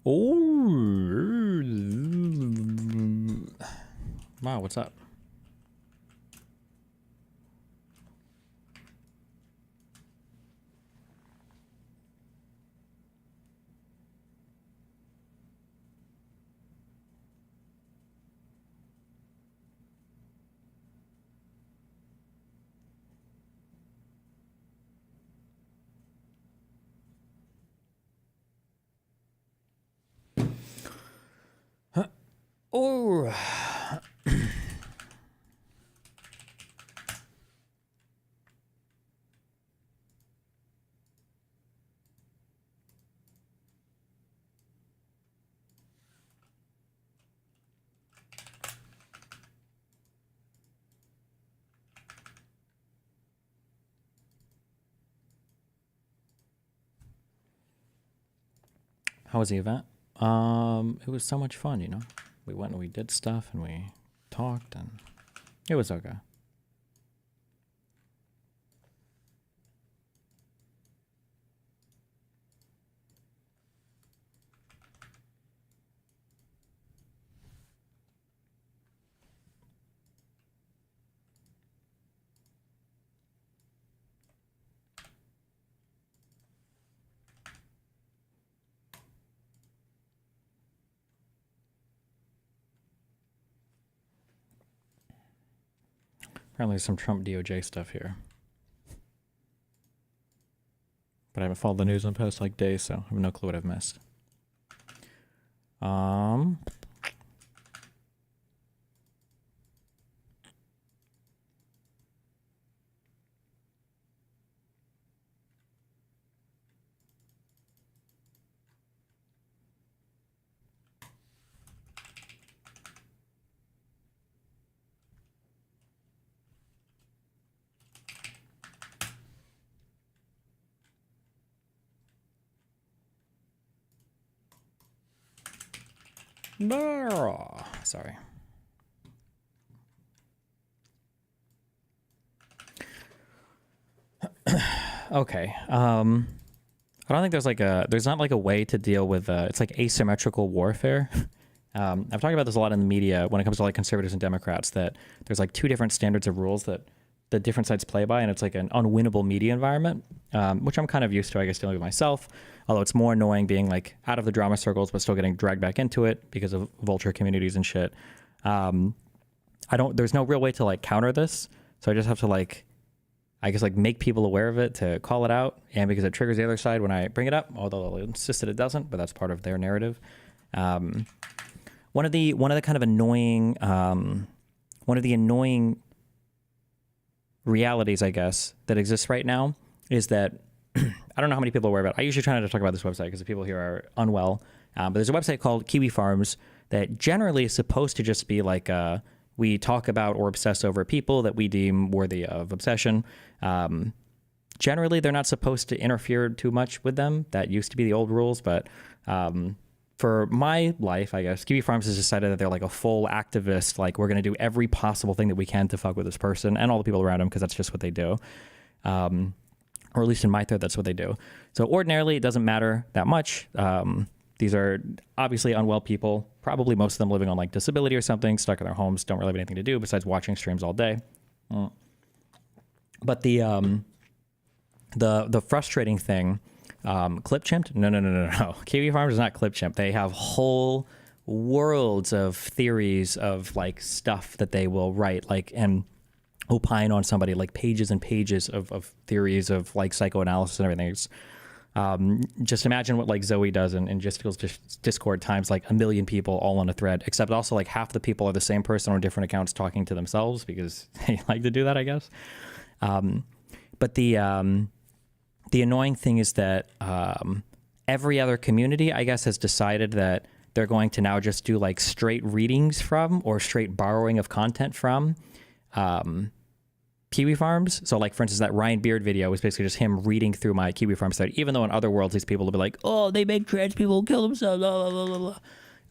Oh, wow, what's up? Oh. How was the event? It was so much fun, you know. We went and we did stuff and we talked and it was okay. Apparently there's some Trump DOJ stuff here. But I haven't followed the news in the past like days, so I have no clue what I've missed. Sorry. Okay. I don't think there's not like a way to deal with it's like asymmetrical warfare. I've talked about this a lot in the media when it comes to like conservatives and Democrats, that there's like two different standards of rules that the different sides play by, and it's like an unwinnable media environment, which I'm kind of used to, I guess, dealing with myself. Although it's more annoying being like out of the drama circles, but still getting dragged back into it because of vulture communities and shit. There's no real way to like counter this. So I just have to like, I guess like make people aware of it, to call it out. And because it triggers the other side when I bring it up, although they'll insist that it doesn't, but that's part of their narrative. One of the kind of annoying, one of the annoying realities, I guess, that exists right now is that I don't know how many people are aware about it. I usually try not to talk about this website because the people here are unwell. But there's a website called Kiwi Farms that generally is supposed to just be like we talk about or obsess over people that we deem worthy of obsession. Generally, they're not supposed to interfere too much with them. That used to be the old rules, but for my life, I guess, Kiwi Farms has decided that they're like a full activist. Like, we're going to do every possible thing that we can to fuck with this person and all the people around him, because that's just what they do. Or at least in my thread, that's what they do. So ordinarily, it doesn't matter that much. These are obviously unwell people, probably most of them living on like disability or something, stuck in their homes, don't really have anything to do besides watching streams all day. But the frustrating thing, clip chimped? No. Kiwi Farms is not clip chimp. They have whole worlds of theories of like stuff that they will write, like, and opine on somebody, like pages and pages of theories of like psychoanalysis and everything. It's, just imagine what like Zoe does in Justicle's Discord times like a million people all on a thread, except also like half the people are the same person on different accounts talking to themselves because they like to do that, I guess. But the annoying thing is that every other community, I guess, has decided that they're going to now just do like straight readings from or straight borrowing of content from Kiwi Farms. So like, for instance, that Ryan Beard video was basically just him reading through my Kiwi Farms thread, even though in other worlds, these people will be like, oh, they make trans people kill themselves, blah, blah, blah, blah,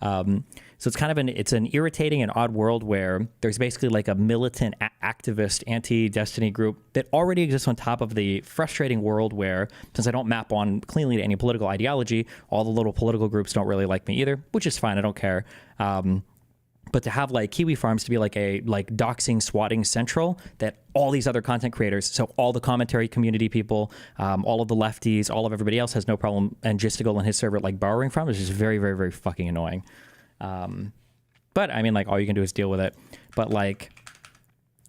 So it's kind of it's an irritating and odd world where there's basically like a militant activist anti-Destiny group that already exists on top of the frustrating world where, since I don't map on cleanly to any political ideology, all the little political groups don't really like me either, which is fine. I don't care. But to have like Kiwi Farms to be like a doxing, swatting central that all these other content creators, so all the commentary community people, all of the lefties, all of everybody else has no problem, and Gisticle and his server like borrowing from is just very, very, very fucking annoying. But I mean, like, all you can do is deal with it. But like,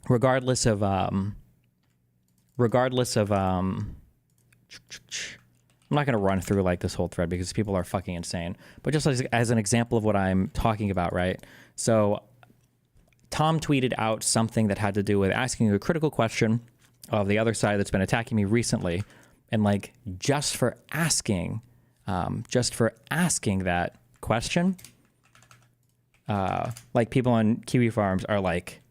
regardless of I'm not going to run through like this whole thread because people are fucking insane. But just as an example of what I'm talking about, right? So Tom tweeted out something that had to do with asking a critical question of the other side that's been attacking me recently. And like, just for asking that question, like people on Kiwi Farms are like,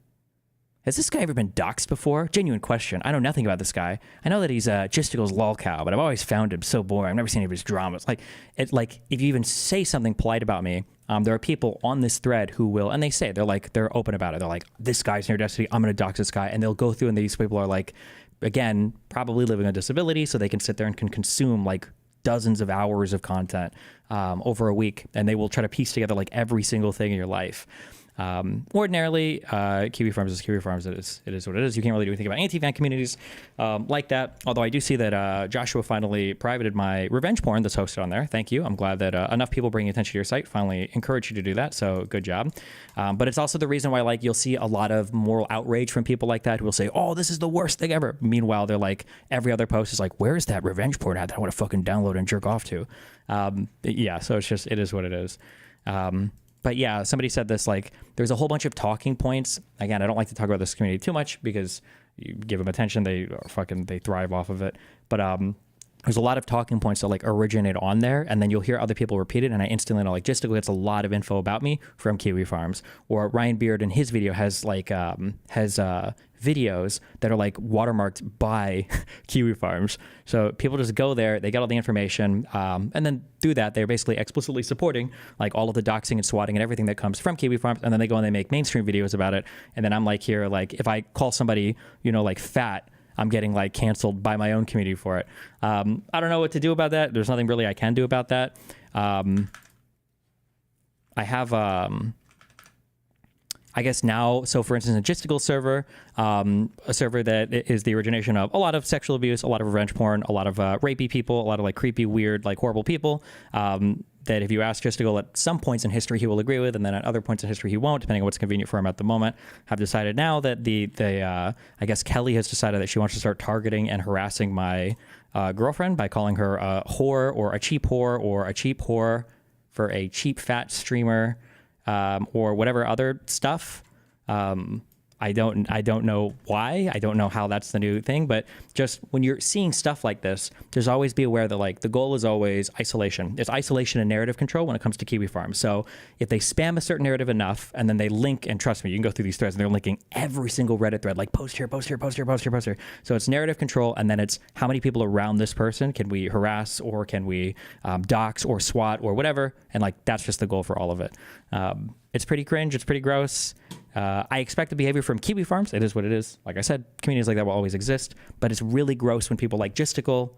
has this guy ever been doxxed before? Genuine question. I know nothing about this guy. I know that he's Gisticle's lol cow, but I've always found him so boring. I've never seen any of his dramas. Like, if you even say something polite about me, there are people on this thread who will, and they're open about it. They're like, this guy's near Destiny. I'm going to dox this guy. And they'll go through, and these people are like, again, probably living a disability, so they can sit there and can consume like dozens of hours of content over a week, and they will try to piece together like every single thing in your life. Ordinarily, Kiwi Farms is Kiwi Farms. It is what it is. You can't really do anything about anti-fan communities like that. Although I do see that Joshua finally privated my revenge porn that's hosted on there. Thank you. I'm glad that enough people bringing attention to your site finally encouraged you to do that. So good job. But it's also the reason why like you'll see a lot of moral outrage from people like that who will say, "Oh, this is the worst thing ever." Meanwhile, they're like, every other post is like, "Where is that revenge porn ad that I want to fucking download and jerk off to?" Yeah. So it is what it is. But yeah, somebody said this, like, there's a whole bunch of talking points. Again, I don't like to talk about this community too much because you give them attention, they thrive off of it. But there's a lot of talking points that like originate on there, and then you'll hear other people repeat it, and I instantly know like Gisticle gets a lot of info about me from Kiwi Farms. Or Ryan Beard in his video has like videos that are like watermarked by Kiwi Farms. So people just go there, they get all the information, and then through that they're basically explicitly supporting like all of the doxing and swatting and everything that comes from Kiwi Farms, and then they go and they make mainstream videos about it. And then I'm like here, like if I call somebody, like fat, I'm getting like canceled by my own community for it. I don't know what to do about that. There's nothing really I can do about that. I have, I guess now, so for instance, a Gisticle server, a server that is the origination of a lot of sexual abuse, a lot of revenge porn, a lot of rapey people, a lot of like creepy, weird, like horrible people, that if you ask Gisticle at some points in history, he will agree with, and then at other points in history, he won't, depending on what's convenient for him at the moment. Have decided now that I guess Kelly has decided that she wants to start targeting and harassing my girlfriend by calling her a whore or a cheap whore for a cheap fat streamer, or whatever other stuff. I don't know why. I don't know how that's the new thing, but just when you're seeing stuff like this, there's always be aware that like the goal is always isolation. It's isolation and narrative control when it comes to Kiwi Farm. So if they spam a certain narrative enough and then they link, and trust me, you can go through these threads and they're linking every single Reddit thread, like post here, post here, post here, post here, post here. So it's narrative control, and then it's how many people around this person can we harass, or can we dox or swat or whatever. And like, that's just the goal for all of it. It's pretty cringe. It's pretty gross. I expect the behavior from Kiwi Farms. It is what it is. Like I said, communities like that will always exist, but it's really gross when people like Gisticle,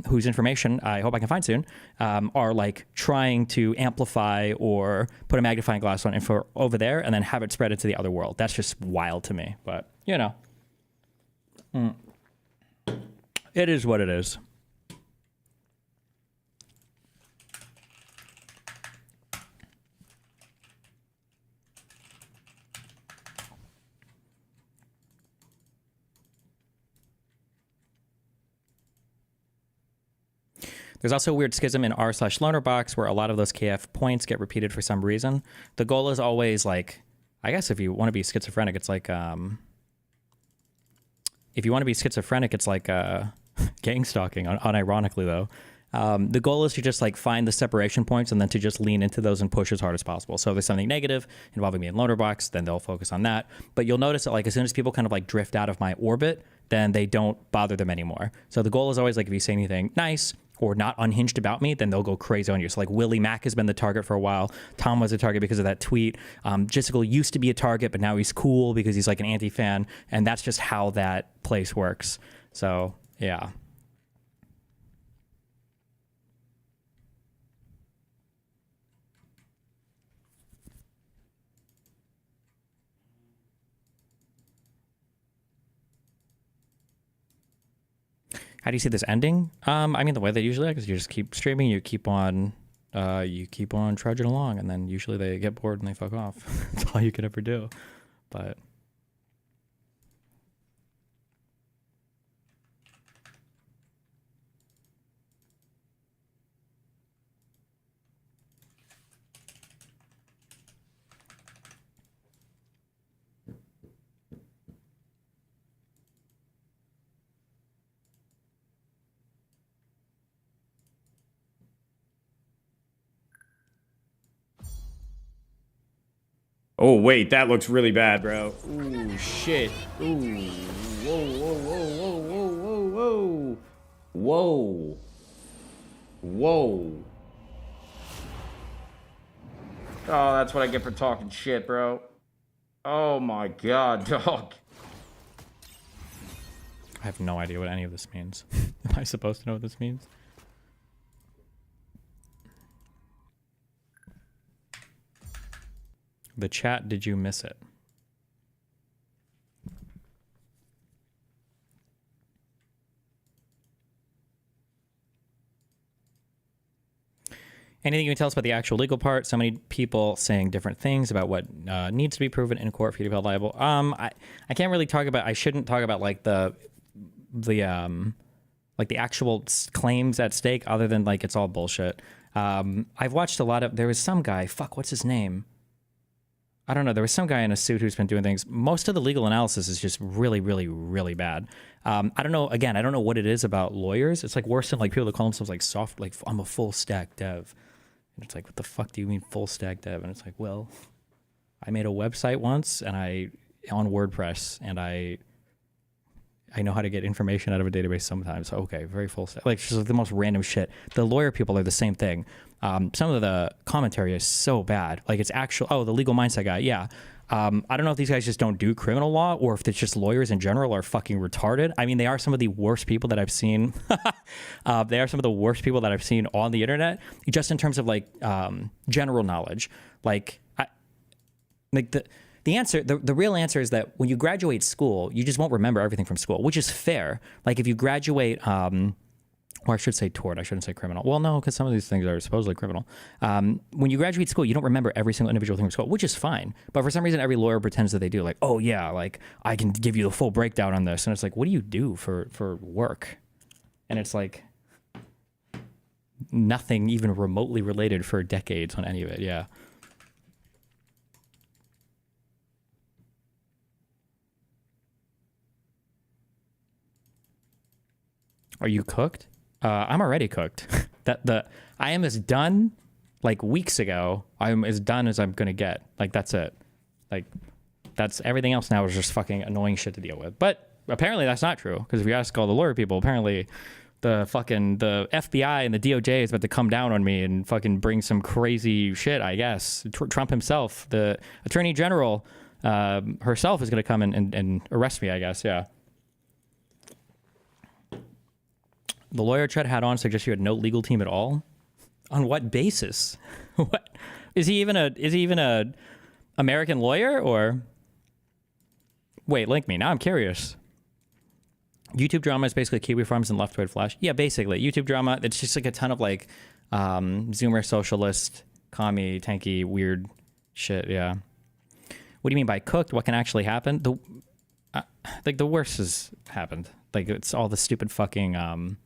whose information I hope I can find soon, are like trying to amplify or put a magnifying glass on info over there and then have it spread into the other world. That's just wild to me, but it is what it is. There's also a weird schism in r/lonerbox where a lot of those KF points get repeated for some reason. The goal is always like, I guess if you want to be schizophrenic, it's like, gang stalking, unironically though. The goal is to just like find the separation points and then to just lean into those and push as hard as possible. So if there's something negative involving me in Lonerbox, then they'll focus on that. But you'll notice that like as soon as people kind of like drift out of my orbit, then they don't bother them anymore. So the goal is always like if you say anything nice or not unhinged about me, then they'll go crazy on you. So like Willie Mack has been the target for a while. Tom was a target because of that tweet. Jissical used to be a target, but now he's cool because he's like an anti-fan. And that's just how that place works. So yeah. How do you see this ending? I mean, the way they usually act is you just keep streaming, you keep on trudging along, and then usually they get bored and they fuck off. That's all you could ever do. But Oh, wait, that looks really bad, bro. Ooh, shit. Ooh. Whoa, whoa, whoa, whoa, whoa, whoa, whoa. Whoa. Whoa. Oh, that's what I get for talking shit, bro. Oh my god, dog. I have no idea what any of this means. Am I supposed to know what this means? The chat, did you miss it? Anything you can tell us about the actual legal part? So many people saying different things about what needs to be proven in court for you to be held liable. I can't really talk about. I shouldn't talk about like the actual claims at stake, other than like it's all bullshit. I've watched a lot of. There was some guy. Fuck, what's his name? I don't know. There was some guy in a suit who's been doing things. Most of the legal analysis is just really, really, really bad. I don't know. Again, I don't know what it is about lawyers. It's like worse than like people that call themselves like soft, like I'm a full stack dev. And it's like, what the fuck do you mean full stack dev? And it's like, well, I made a website once and on WordPress, and I know how to get information out of a database sometimes. Okay, very full stack. Like just the most random shit. The lawyer people are the same thing. Some of the commentary is so bad. Like it's actual, the legal mindset guy. Yeah. I don't know if these guys just don't do criminal law or if it's just lawyers in general are fucking retarded. I mean, they are some of the worst people that I've seen. They are some of the worst people that I've seen on the internet, just in terms of like general knowledge. Like, the answer, the real answer is that when you graduate school, you just won't remember everything from school, which is fair. Like if you graduate, or I should say tort, I shouldn't say criminal. Well, no, because some of these things are supposedly criminal. When you graduate school, you don't remember every single individual thing from school, which is fine. But for some reason, every lawyer pretends that they do. Like, oh yeah, like I can give you the full breakdown on this. And it's like, what do you do for work? And it's like nothing even remotely related for decades on any of it. Yeah. Are you cooked? I'm already cooked. I am as done like weeks ago. I'm as done as I'm gonna get. Like that's it. Like that's everything else now is just fucking annoying shit to deal with. But apparently that's not true, because if you ask all the lawyer people, apparently the FBI and the DOJ is about to come down on me and fucking bring some crazy shit. I guess Trump himself, the Attorney General herself, is gonna come and arrest me. I guess. Yeah. The lawyer Chet had on suggests you had no legal team at all. On what basis? What is he even a American lawyer, or wait, link me. Now I'm curious. YouTube drama is basically Kiwi Farms and Leftoid Flash. Yeah, basically YouTube drama. It's just like a ton of like Zoomer socialist, commie, tanky, weird shit. Yeah. What do you mean by cooked? What can actually happen? The worst has happened. Like it's all the stupid fucking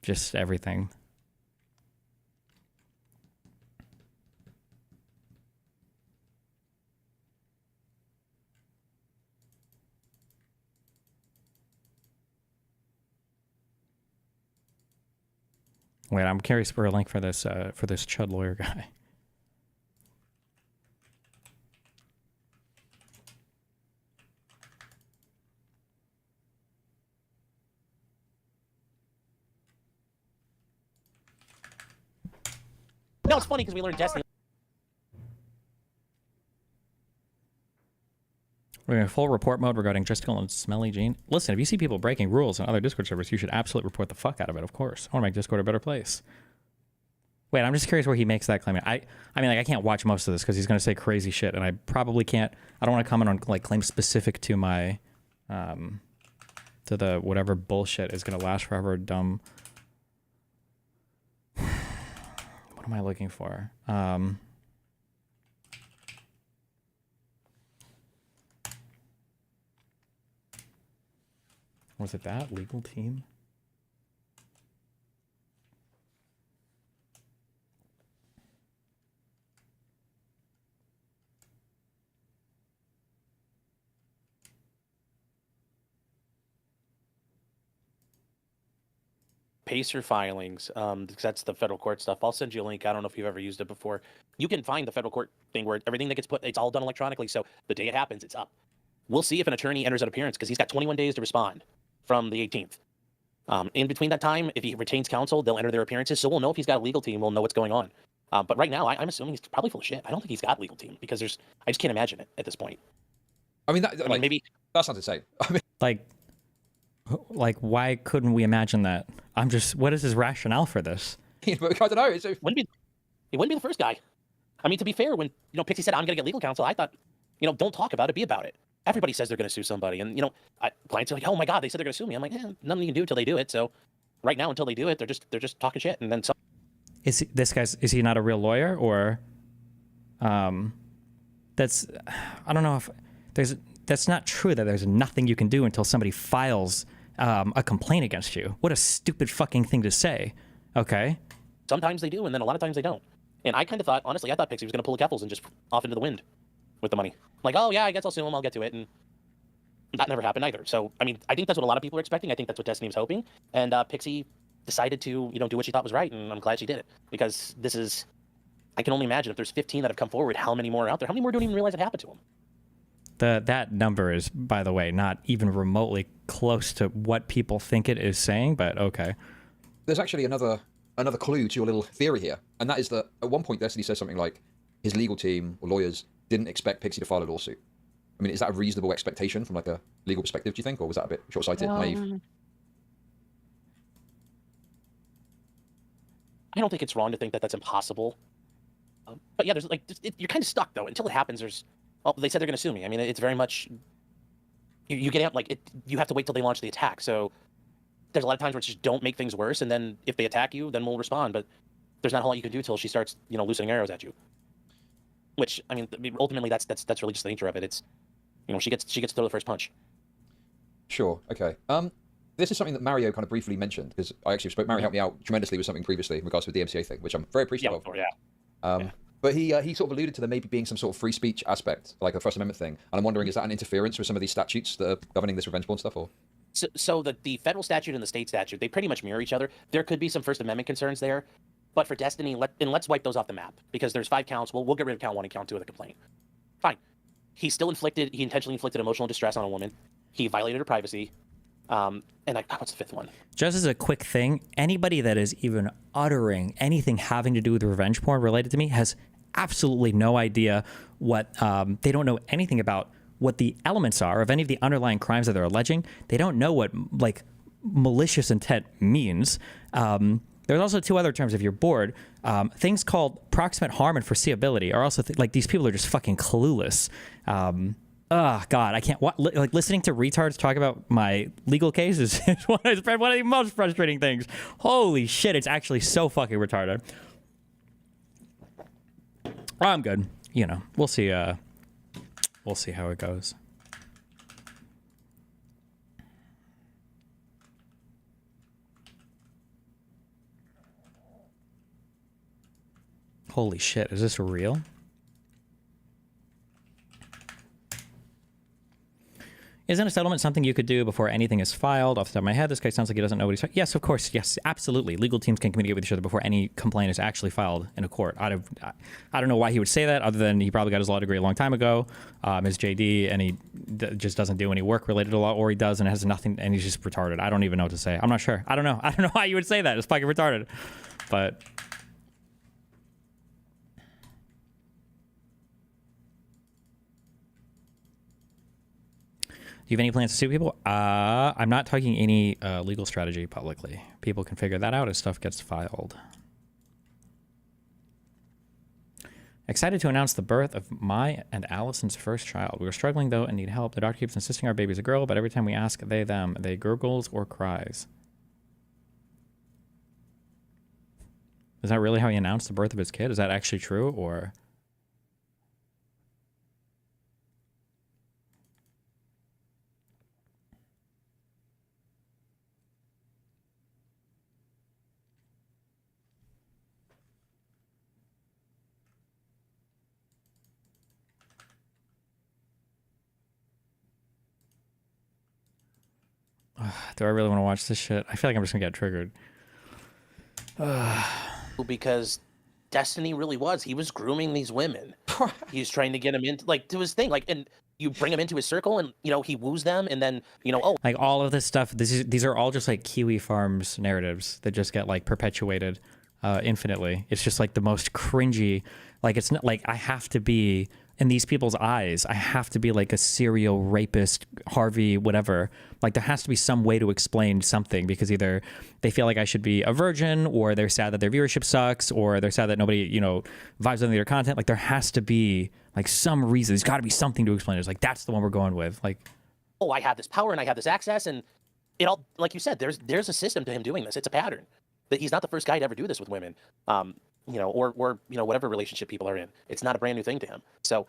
just everything. Wait, I'm curious for a link for this chud lawyer guy. No, it's funny because we learned Destiny. We're in full report mode regarding Justical and Smelly Gene. Listen, if you see people breaking rules in other Discord servers, you should absolutely report the fuck out of it, of course. I want to make Discord a better place. Wait, I'm just curious where he makes that claim. I mean, like, I can't watch most of this because he's going to say crazy shit, and I probably can't. I don't want to comment on, like, claims specific to my, to the whatever bullshit is going to last forever, dumb. What am I looking for? Was it that? Legal team? Pacer filings, because that's the federal court stuff. I'll send you a link. I don't know if you've ever used it before. You can find the federal court thing where everything that gets put, it's all done electronically. So the day it happens, it's up. We'll see if an attorney enters an appearance because he's got 21 days to respond from the 18th. In between that time, if he retains counsel, they'll enter their appearances. So we'll know if he's got a legal team. We'll know what's going on. But right now, I'm assuming he's probably full of shit. I don't think he's got a legal team because I just can't imagine it at this point. I mean, maybe that's not to say. I mean, like, why couldn't we imagine that? What is his rationale for this? I don't know. He wouldn't be the first guy. I mean, to be fair, when Pixie said I'm going to get legal counsel, I thought, don't talk about it, be about it. Everybody says they're going to sue somebody, and clients are like, oh my god, they said they're going to sue me. I'm like, nothing you can do until they do it. So right now, until they do it, they're just talking shit, and then some. Is he not a real lawyer, or that's, I don't know if that's not true that there's nothing you can do until somebody files a complaint against you. What a stupid fucking thing to say. Okay. Sometimes they do, and then a lot of times they don't. And I kind of thought, honestly, I thought Pixie was going to pull a Keffels and just off into the wind with the money. Like, oh yeah, I guess I'll sue him. I'll get to it, and that never happened either. So I mean, I think that's what a lot of people are expecting. I think that's what Destiny was hoping, and Pixie decided to do what she thought was right, and I'm glad she did it because this is. I can only imagine if there's 15 that have come forward, how many more are out there? How many more don't even realize it happened to them? That number is, by the way, not even remotely close to what people think it is saying, but okay. There's actually another clue to your little theory here, and that is that at one point Destiny says something like his legal team or lawyers didn't expect Pixie to file a lawsuit. I mean, is that a reasonable expectation from like a legal perspective, do you think, or was that a bit short-sighted, naive? I don't think it's wrong to think that that's impossible. But yeah, you're kind of stuck though until it happens. They said they're going to sue me. I mean, it's very much you get out you have to wait till they launch the attack. So there's a lot of times where it's just don't make things worse, and then if they attack you, then we'll respond. But there's not a whole lot you can do till she starts loosening arrows at you. Which I mean, ultimately that's really just the nature of it. It's she gets to throw the first punch. Sure. Okay. This is something that Mario kind of briefly mentioned because I actually spoke. Mario helped me out tremendously with something previously in regards to the DMCA thing, which I'm very appreciative of. Yeah. But he sort of alluded to there maybe being some sort of free speech aspect, like a First Amendment thing. And I'm wondering, is that an interference with some of these statutes that are governing this revenge porn stuff, or? So the federal statute and the state statute, they pretty much mirror each other. There could be some First Amendment concerns there, but for Destiny, let's wipe those off the map because there's 5 counts. We'll get rid of count 1 and count 2 of the complaint. Fine. He intentionally inflicted emotional distress on a woman. He violated her privacy. What's the 5th one? Just as a quick thing, anybody that is even uttering anything having to do with revenge porn related to me has absolutely no idea what, they don't know anything about what the elements are of any of the underlying crimes that they're alleging. They don't know what, like, malicious intent means. There's also 2 other terms if you're bored. Things called proximate harm and foreseeability are also, like, these people are just fucking clueless. Oh, God, I can't... Like, listening to retards talk about my legal case is one of the most frustrating things. Holy shit, it's actually so fucking retarded. I'm good. We'll see. We'll see how it goes. Holy shit, is this real? Isn't a settlement something you could do before anything is filed? Off the top of my head, this guy sounds like he doesn't know what he's... Yes, of course. Yes, absolutely. Legal teams can communicate with each other before any complaint is actually filed in a court. I don't know why he would say that, other than he probably got his law degree a long time ago, his JD, and he just doesn't do any work related to law, or he does and has nothing, and he's just retarded. I don't even know what to say. I'm not sure. I don't know. I don't know why you would say that. It's fucking retarded. But... You have any plans to sue people? I'm not talking any legal strategy publicly. People can figure that out as stuff gets filed. Excited to announce the birth of my and Allison's first child. We were struggling though and need help. The doctor keeps insisting our baby's a girl, but every time we ask they gurgles or cries. Is that really how he announced the birth of his kid? Is that actually true, or? Do I really want to watch this shit? I feel like I'm just gonna get triggered. Because Destiny really was. He was grooming these women. He was trying to get them into, like, to his thing. Like, and you bring him into his circle and, you know, he woos them. And then, you know, like all of this stuff, these are all just like Kiwi Farms narratives that just get like perpetuated infinitely. It's just like the most cringy. Like, it's not like I have to be, in these people's eyes, I have to be like a serial rapist, Harvey, whatever. Like, there has to be some way to explain something, because either they feel like I should be a virgin, or they're sad that their viewership sucks, or they're sad that nobody, you know, vibes on their content. Like, there has to be like some reason. There's got to be something to explain it. It's like, that's the one we're going with. Like, oh, I have this power and I have this access, and it all, like you said, there's a system to him doing this. It's a pattern. That he's not the first guy to ever do this with women. You know, or you know, whatever relationship people are in. It's not a brand new thing to him. So,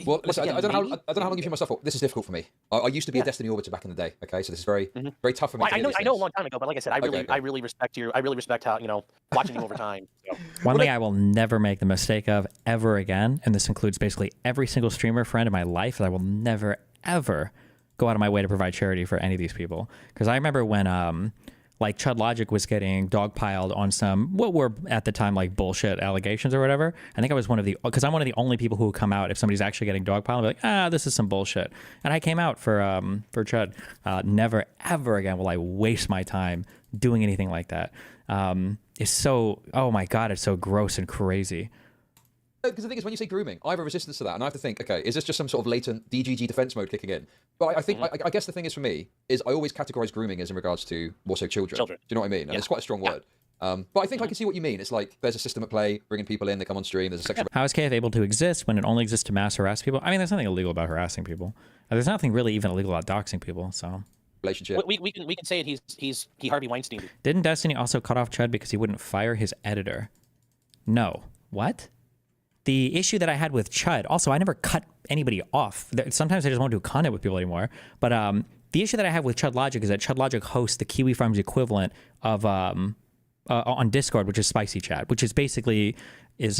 well, listen, I don't know how long you've been myself. This is difficult for me. I used to be a Destiny Orbiter back in the day. Okay, so this is very tough for me. Well, I know a long time ago, but like I said, I really respect how, you know, watching you over time. So. One thing I will never make the mistake of ever again, and this includes basically every single streamer friend in my life, that I will never ever go out of my way to provide charity for any of these people. Because I remember when like Chud Logic was getting dogpiled on some, what were at the time like bullshit allegations or whatever. I think I was because I'm one of the only people who will come out if somebody's actually getting dogpiled and be like, this is some bullshit. And I came out for Chud. Never ever again will I waste my time doing anything like that. It's so, oh my God, it's so gross and crazy. Because the thing is, when you say grooming, I have a resistance to that, and I have to think, okay, is this just some sort of latent DGG defense mode kicking in? But I think, I guess the thing is for me, is I always categorize grooming as in regards to more so children. Do you know what I mean? And it's quite a strong word. But I think I can see what you mean. It's like, there's a system at play, bringing people in, they come on stream, there's a sexual... How is KF able to exist when it only exists to mass harass people? I mean, there's nothing illegal about harassing people. There's nothing really even illegal about doxing people, so... Relationship. We can say it, he Harvey Weinstein. Didn't Destiny also cut off Chud because he wouldn't fire his editor? No. What? The issue that I had with Chud, also, I never cut anybody off. Sometimes I just won't do content with people anymore. But the issue that I have with Chud Logic is that Chud Logic hosts the Kiwi Farms equivalent of on Discord, which is Spicy Chat, which is basically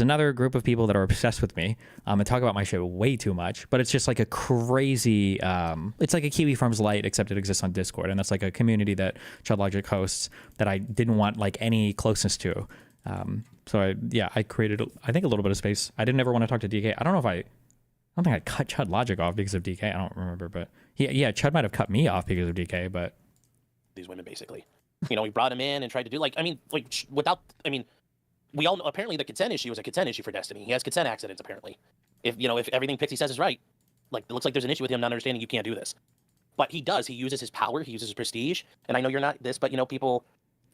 another group of people that are obsessed with me and talk about my shit way too much. But it's just like a crazy, it's like a Kiwi Farms light, except it exists on Discord. And that's like a community that Chud Logic hosts that I didn't want like any closeness to. So I created, I think, a little bit of space. I didn't ever want to talk to DK. I don't think I cut Chud Logic off because of DK. I don't remember, but Chud might have cut me off because of DK, but these women basically, you know, we brought him in and tried to do we all know apparently the consent issue is a consent issue for Destiny. He has consent accidents apparently. If everything Pixie says is right, like it looks like there's an issue with him not understanding you can't do this, but he does. He uses his power. He uses his prestige. And I know you're not this, but you know people.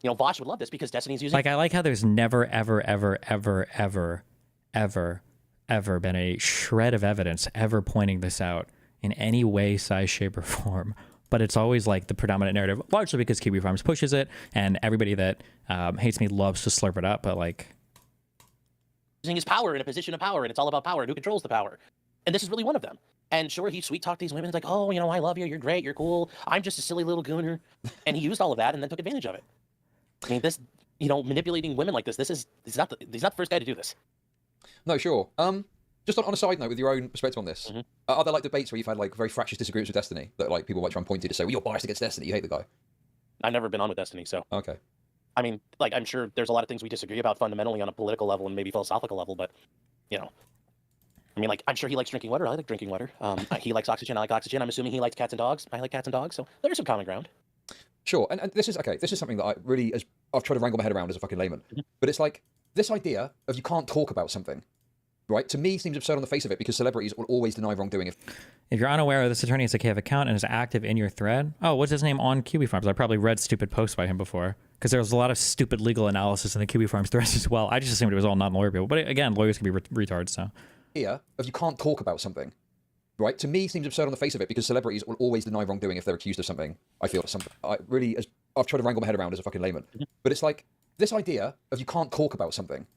You know, Vosh would love this because Destiny's using... Like, I like how there's never, ever, ever, ever, ever, ever, ever been a shred of evidence ever pointing this out in any way, size, shape, or form. But it's always, like, the predominant narrative, largely because Kiwi Farms pushes it, and everybody that hates me loves to slurp it up, but, like... Using his power in a position of power, and it's all about power, and who controls the power. And this is really one of them. And sure, he sweet-talked these women. It's like, oh, you know, I love you, you're great, you're cool, I'm just a silly little gooner. And he used all of that and then took advantage of it. I mean, this, you know, manipulating women like this, he's not the first guy to do this. No, sure. Just on a side note, with your own perspective on this, are there like debates where you've had like very fractious disagreements with Destiny that like people might try and point to say, well, you're biased against Destiny, you hate the guy? I've never been on with Destiny, so. Okay. I mean, like, I'm sure there's a lot of things we disagree about fundamentally on a political level and maybe philosophical level, but, you know. I mean, like, I'm sure he likes drinking water. I like drinking water. He likes oxygen. I like oxygen. I'm assuming he likes cats and dogs. I like cats and dogs, so there's some common ground. Sure, and this is something that I've tried to wrangle my head around as a fucking layman. But it's like, this idea of you can't talk about something right, to me seems absurd on the face of it because celebrities will always deny wrongdoing. If you're unaware of this attorney has a KF account and is active in your thread, oh, what's his name on QB Farms? I probably read stupid posts by him before because there was a lot of stupid legal analysis in the QB Farms threads as well. I just assumed it was all non-lawyer people. But again, lawyers can be retards, so. Here, if you can't talk about something, right, to me seems absurd on the face of it because celebrities will always deny wrongdoing if they're accused of something. I feel something. I've tried to wrangle my head around as a fucking layman. But it's like, this idea of you can't talk about something,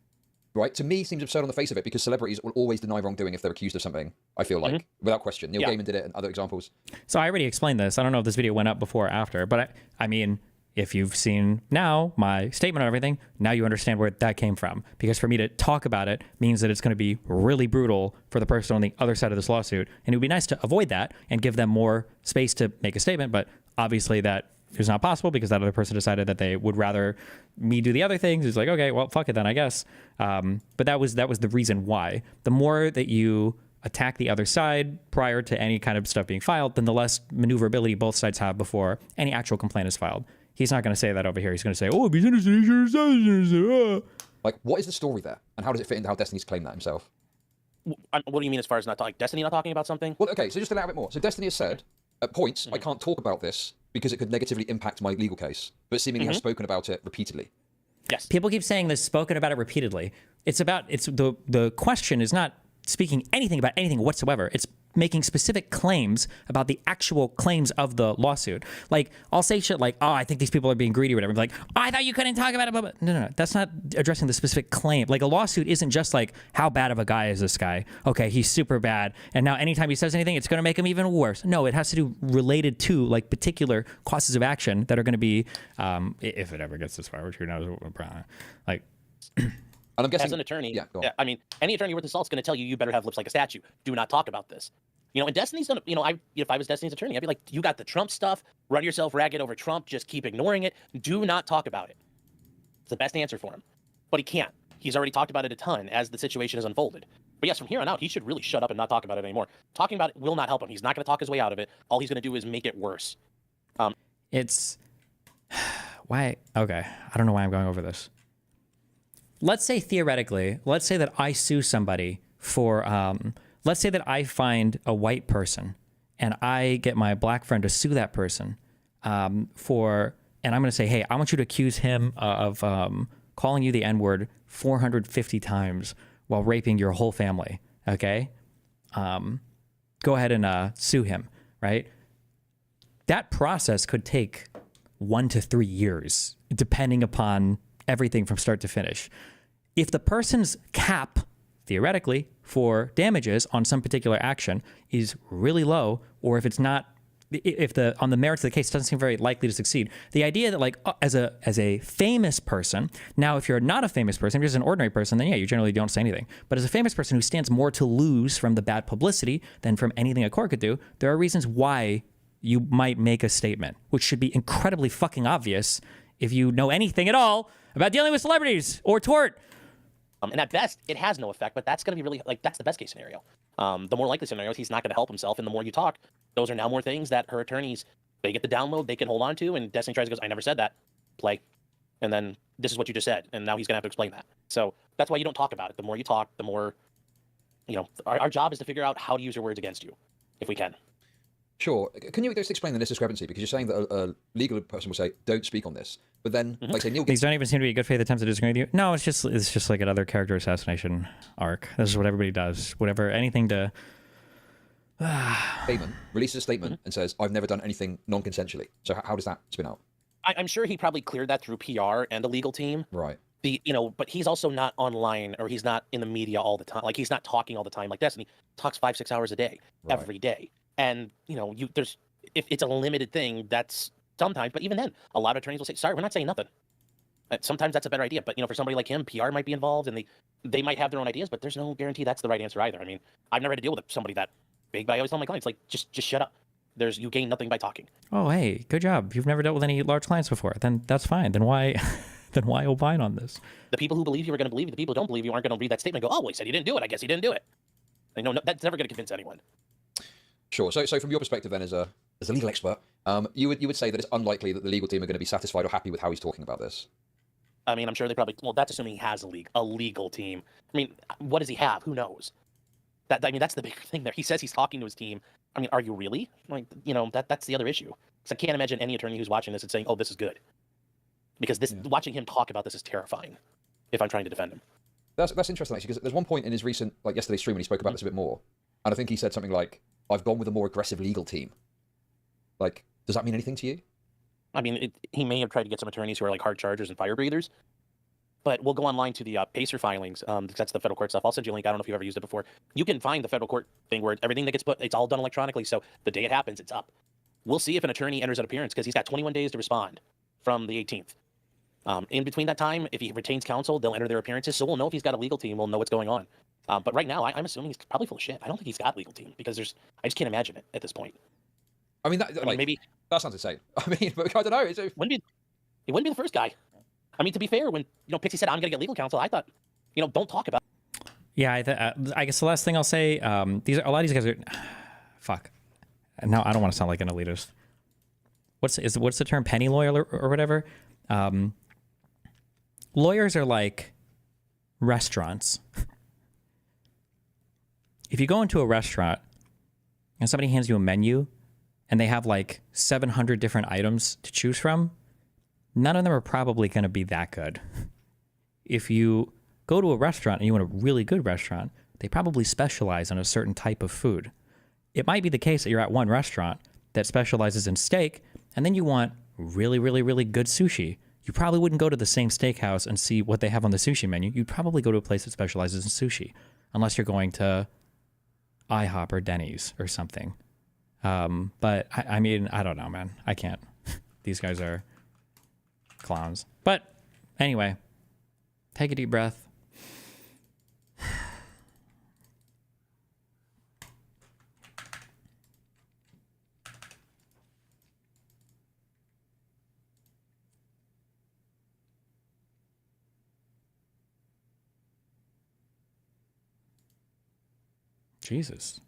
right, to me seems absurd on the face of it because celebrities will always deny wrongdoing if they're accused of something, I feel like, without question. Neil Gaiman did it and other examples. So I already explained this. I don't know if this video went up before or after, but I mean, if you've seen now my statement on everything, now you understand where that came from. Because for me to talk about it means that it's going to be really brutal for the person on the other side of this lawsuit. And it would be nice to avoid that and give them more space to make a statement. But obviously that is not possible because that other person decided that they would rather me do the other things. It's like, okay, well, fuck it then, I guess. But that was the reason why. The more that you attack the other side prior to any kind of stuff being filed, then the less maneuverability both sides have before any actual complaint is filed. He's not going to say that over here. He's going to say, oh, if he's innocent, he's innocent. Like, what is the story there? And how does it fit into how Destiny's claimed that himself? What do you mean as far as not like Destiny not talking about something? Well, okay, so just a little bit more. So Destiny has said, at points, I can't talk about this because it could negatively impact my legal case, but seemingly has spoken about it repeatedly. Yes. People keep saying this, spoken about it repeatedly. The question is not speaking anything about anything whatsoever. It's making specific claims about the actual claims of the lawsuit. Like, I'll say shit like, oh, I think these people are being greedy or whatever. Like, oh, I thought you couldn't talk about it. Blah, blah. No. That's not addressing the specific claim. Like, a lawsuit isn't just like, how bad of a guy is this guy? Okay, he's super bad. And now anytime he says anything, it's going to make him even worse. No, it has to do related to, like, particular causes of action that are going to be, if it ever gets this far, which who knows, like... And I'm guessing, as an attorney, yeah, go on. I mean, any attorney worth his salt is going to tell you, you better have lips like a statue. Do not talk about this. You know, and Destiny's gonna, you know, if I was Destiny's attorney, I'd be like, you got the Trump stuff, run yourself ragged over Trump, just keep ignoring it. Do not talk about it. It's the best answer for him. But he can't. He's already talked about it a ton as the situation has unfolded. But yes, from here on out, he should really shut up and not talk about it anymore. Talking about it will not help him. He's not going to talk his way out of it. All he's going to do is make it worse. It's... Why? Okay, I don't know why I'm going over this. Let's say theoretically, let's say that I sue somebody for, let's say that I find a white person and I get my black friend to sue that person and I'm going to say, hey, I want you to accuse him of calling you the N-word 450 times while raping your whole family, okay? Go ahead and sue him, right? That process could take 1 to 3 years, depending upon everything from start to finish. If the person's cap, theoretically, for damages on some particular action is really low, or if it's not, if on the merits of the case doesn't seem very likely to succeed, the idea that like as a famous person, now if you're not a famous person, if you're just an ordinary person, then yeah, you generally don't say anything. But as a famous person who stands more to lose from the bad publicity than from anything a court could do, there are reasons why you might make a statement, which should be incredibly fucking obvious if you know anything at all about dealing with celebrities or tort. And at best, it has no effect, but that's going to be really, like, that's the best case scenario. The more likely scenario is he's not going to help himself, and the more you talk, those are now more things that her attorneys, they get the download, they can hold on to, and Destiny tries to go, I never said that, play. And then, this is what you just said, and now he's going to have to explain that. So, that's why you don't talk about it. The more you talk, the more, you know, our job is to figure out how to use your words against you, if we can. Sure. Can you just explain the discrepancy? Because you're saying that a legal person will say, don't speak on this. But then, like say, Neil... These don't even seem to be good faith attempts to disagree with you. No, it's just like another character assassination arc. This is what everybody does. Whatever, anything to... Gaiman releases a statement and says, I've never done anything non-consensually. So how does that spin out? I'm sure he probably cleared that through PR and a legal team. Right. But he's also not online, or he's not in the media all the time. Like, he's not talking all the time like Destiny. Talks 5-6 hours a day, every day. And, you know, if it's a limited thing, that's sometimes, but even then, a lot of attorneys will say, sorry, we're not saying nothing. Sometimes that's a better idea. But, you know, for somebody like him, PR might be involved, and they might have their own ideas, but there's no guarantee that's the right answer either. I mean, I've never had to deal with somebody that big, but I always tell my clients, like, just shut up. You gain nothing by talking. Oh, hey, good job. You've never dealt with any large clients before. Then that's fine. Then why opine on this? The people who believe you are going to believe you. The people who don't believe you aren't going to read that statement and go, oh, well, he said he didn't do it. I guess he didn't do it. You know, that's never going to convince anyone. Sure. So from your perspective then, as a legal expert, you would say that it's unlikely that the legal team are going to be satisfied or happy with how he's talking about this. I mean, I'm sure they probably. Well, that's assuming he has a legal team. I mean, what does he have? Who knows? I mean, that's the bigger thing there. He says he's talking to his team. I mean, are you really? Like, that's the other issue. Because I can't imagine any attorney who's watching this and saying, "Oh, this is good," because watching him talk about this is terrifying. If I'm trying to defend him. That's interesting actually, because there's one point in his recent, like yesterday's stream, when he spoke about this a bit more, and I think he said something like, "I've gone with a more aggressive legal team." Like, does that mean anything to you? I mean, he may have tried to get some attorneys who are like hard chargers and fire breathers. But we'll go online to the Pacer filings, because that's the federal court stuff. I'll send you a link. I don't know if you've ever used it before. You can find the federal court thing where everything that gets put, it's all done electronically. So the day it happens, it's up. We'll see if an attorney enters an appearance because he's got 21 days to respond from the 18th. In between that time, if he retains counsel, they'll enter their appearances. So we'll know if he's got a legal team. We'll know what's going on. But right now, I'm assuming he's probably full of shit. I don't think he's got a legal team because I just can't imagine it at this point. I mean, maybe that sounds insane. I mean, but I don't know. He wouldn't be the first guy. I mean, to be fair, when Pixie said, "I'm going to get legal counsel," I thought, don't talk about it. Yeah, I guess the last thing I'll say, a lot of these guys are, fuck. No, I don't want to sound like an elitist. What's the term, penny lawyer or whatever? Lawyers are like restaurants. If you go into a restaurant and somebody hands you a menu and they have like 700 different items to choose from, none of them are probably going to be that good. If you go to a restaurant and you want a really good restaurant, they probably specialize in a certain type of food. It might be the case that you're at one restaurant that specializes in steak, and then you want really, really, really good sushi. You probably wouldn't go to the same steakhouse and see what they have on the sushi menu. You'd probably go to a place that specializes in sushi, unless you're going to IHOP or Denny's or something. But I mean, I don't know, man. I can't. These guys are clowns. But anyway, take a deep breath. Jesus.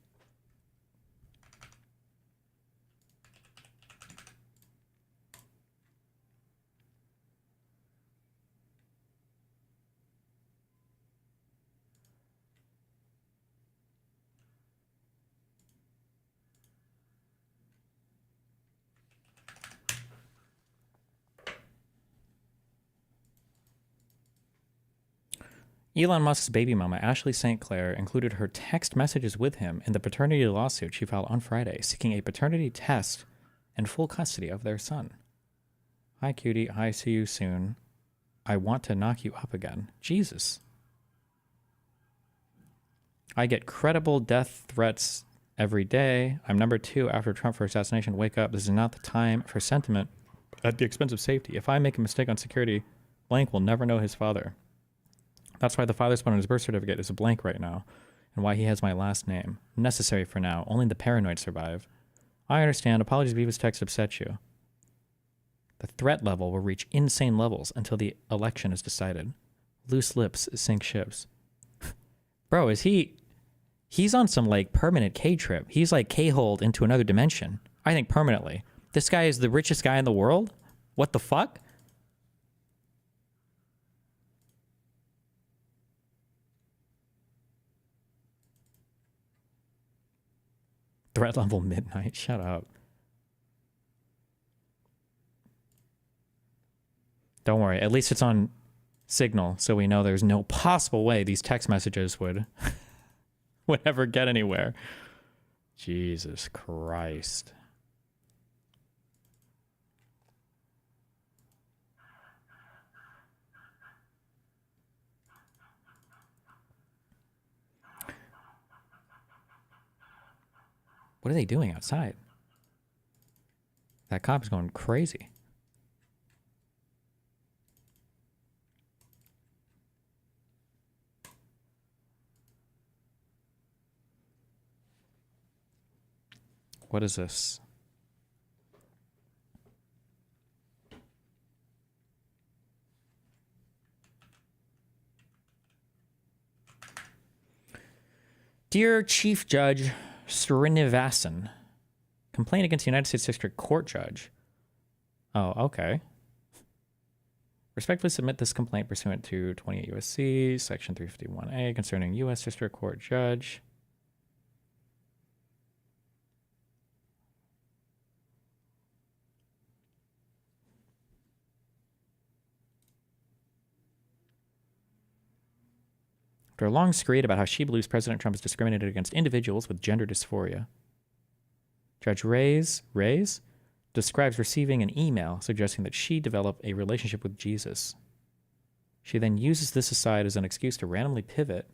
Elon Musk's baby mama, Ashley St. Clair, included her text messages with him in the paternity lawsuit she filed on Friday, seeking a paternity test and full custody of their son. Hi, cutie. I see you soon. I want to knock you up again. Jesus. I get credible death threats every day. I'm number 2 after Trump for assassination. Wake up. This is not the time for sentiment at the expense of safety. If I make a mistake on security, blank will never know his father. That's why the father spot on his birth certificate is a blank right now, and why he has my last name. Necessary for now. Only the paranoid survive. I understand. Apologies if Beavis text upset you. The threat level will reach insane levels until the election is decided. Loose lips sink ships. Bro, he's on some like permanent K trip. He's like K-holed into another dimension. I think permanently. This guy is the richest guy in the world? What the fuck? Threat level midnight. Shut up. Don't worry. At least it's on Signal, so we know there's no possible way these text messages would ever get anywhere. Jesus Christ. What are they doing outside? That cop is going crazy. What is this? Dear Chief Judge Srinivasan, complaint against the United States District Court Judge. Oh, okay. Respectfully submit this complaint pursuant to 28 U.S.C. Section 351A concerning U.S. District Court Judge. After a long screed about how she believes President Trump has discriminated against individuals with gender dysphoria, Judge Reyes describes receiving an email suggesting that she develop a relationship with Jesus. She then uses this aside as an excuse to randomly pivot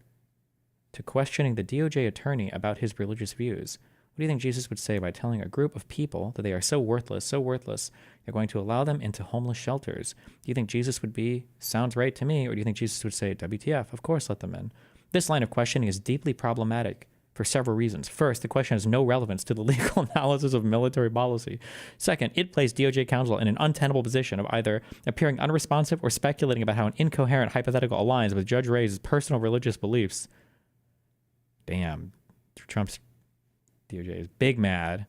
to questioning the DOJ attorney about his religious views. What do you think Jesus would say by telling a group of people that they are so worthless, you're going to allow them into homeless shelters? Do you think Jesus would be, sounds right to me, or do you think Jesus would say, WTF, of course let them in? This line of questioning is deeply problematic for several reasons. First, the question has no relevance to the legal analysis of military policy. Second, it placed DOJ counsel in an untenable position of either appearing unresponsive or speculating about how an incoherent hypothetical aligns with Judge Reyes' personal religious beliefs. Damn, Trump's DOJ is big mad.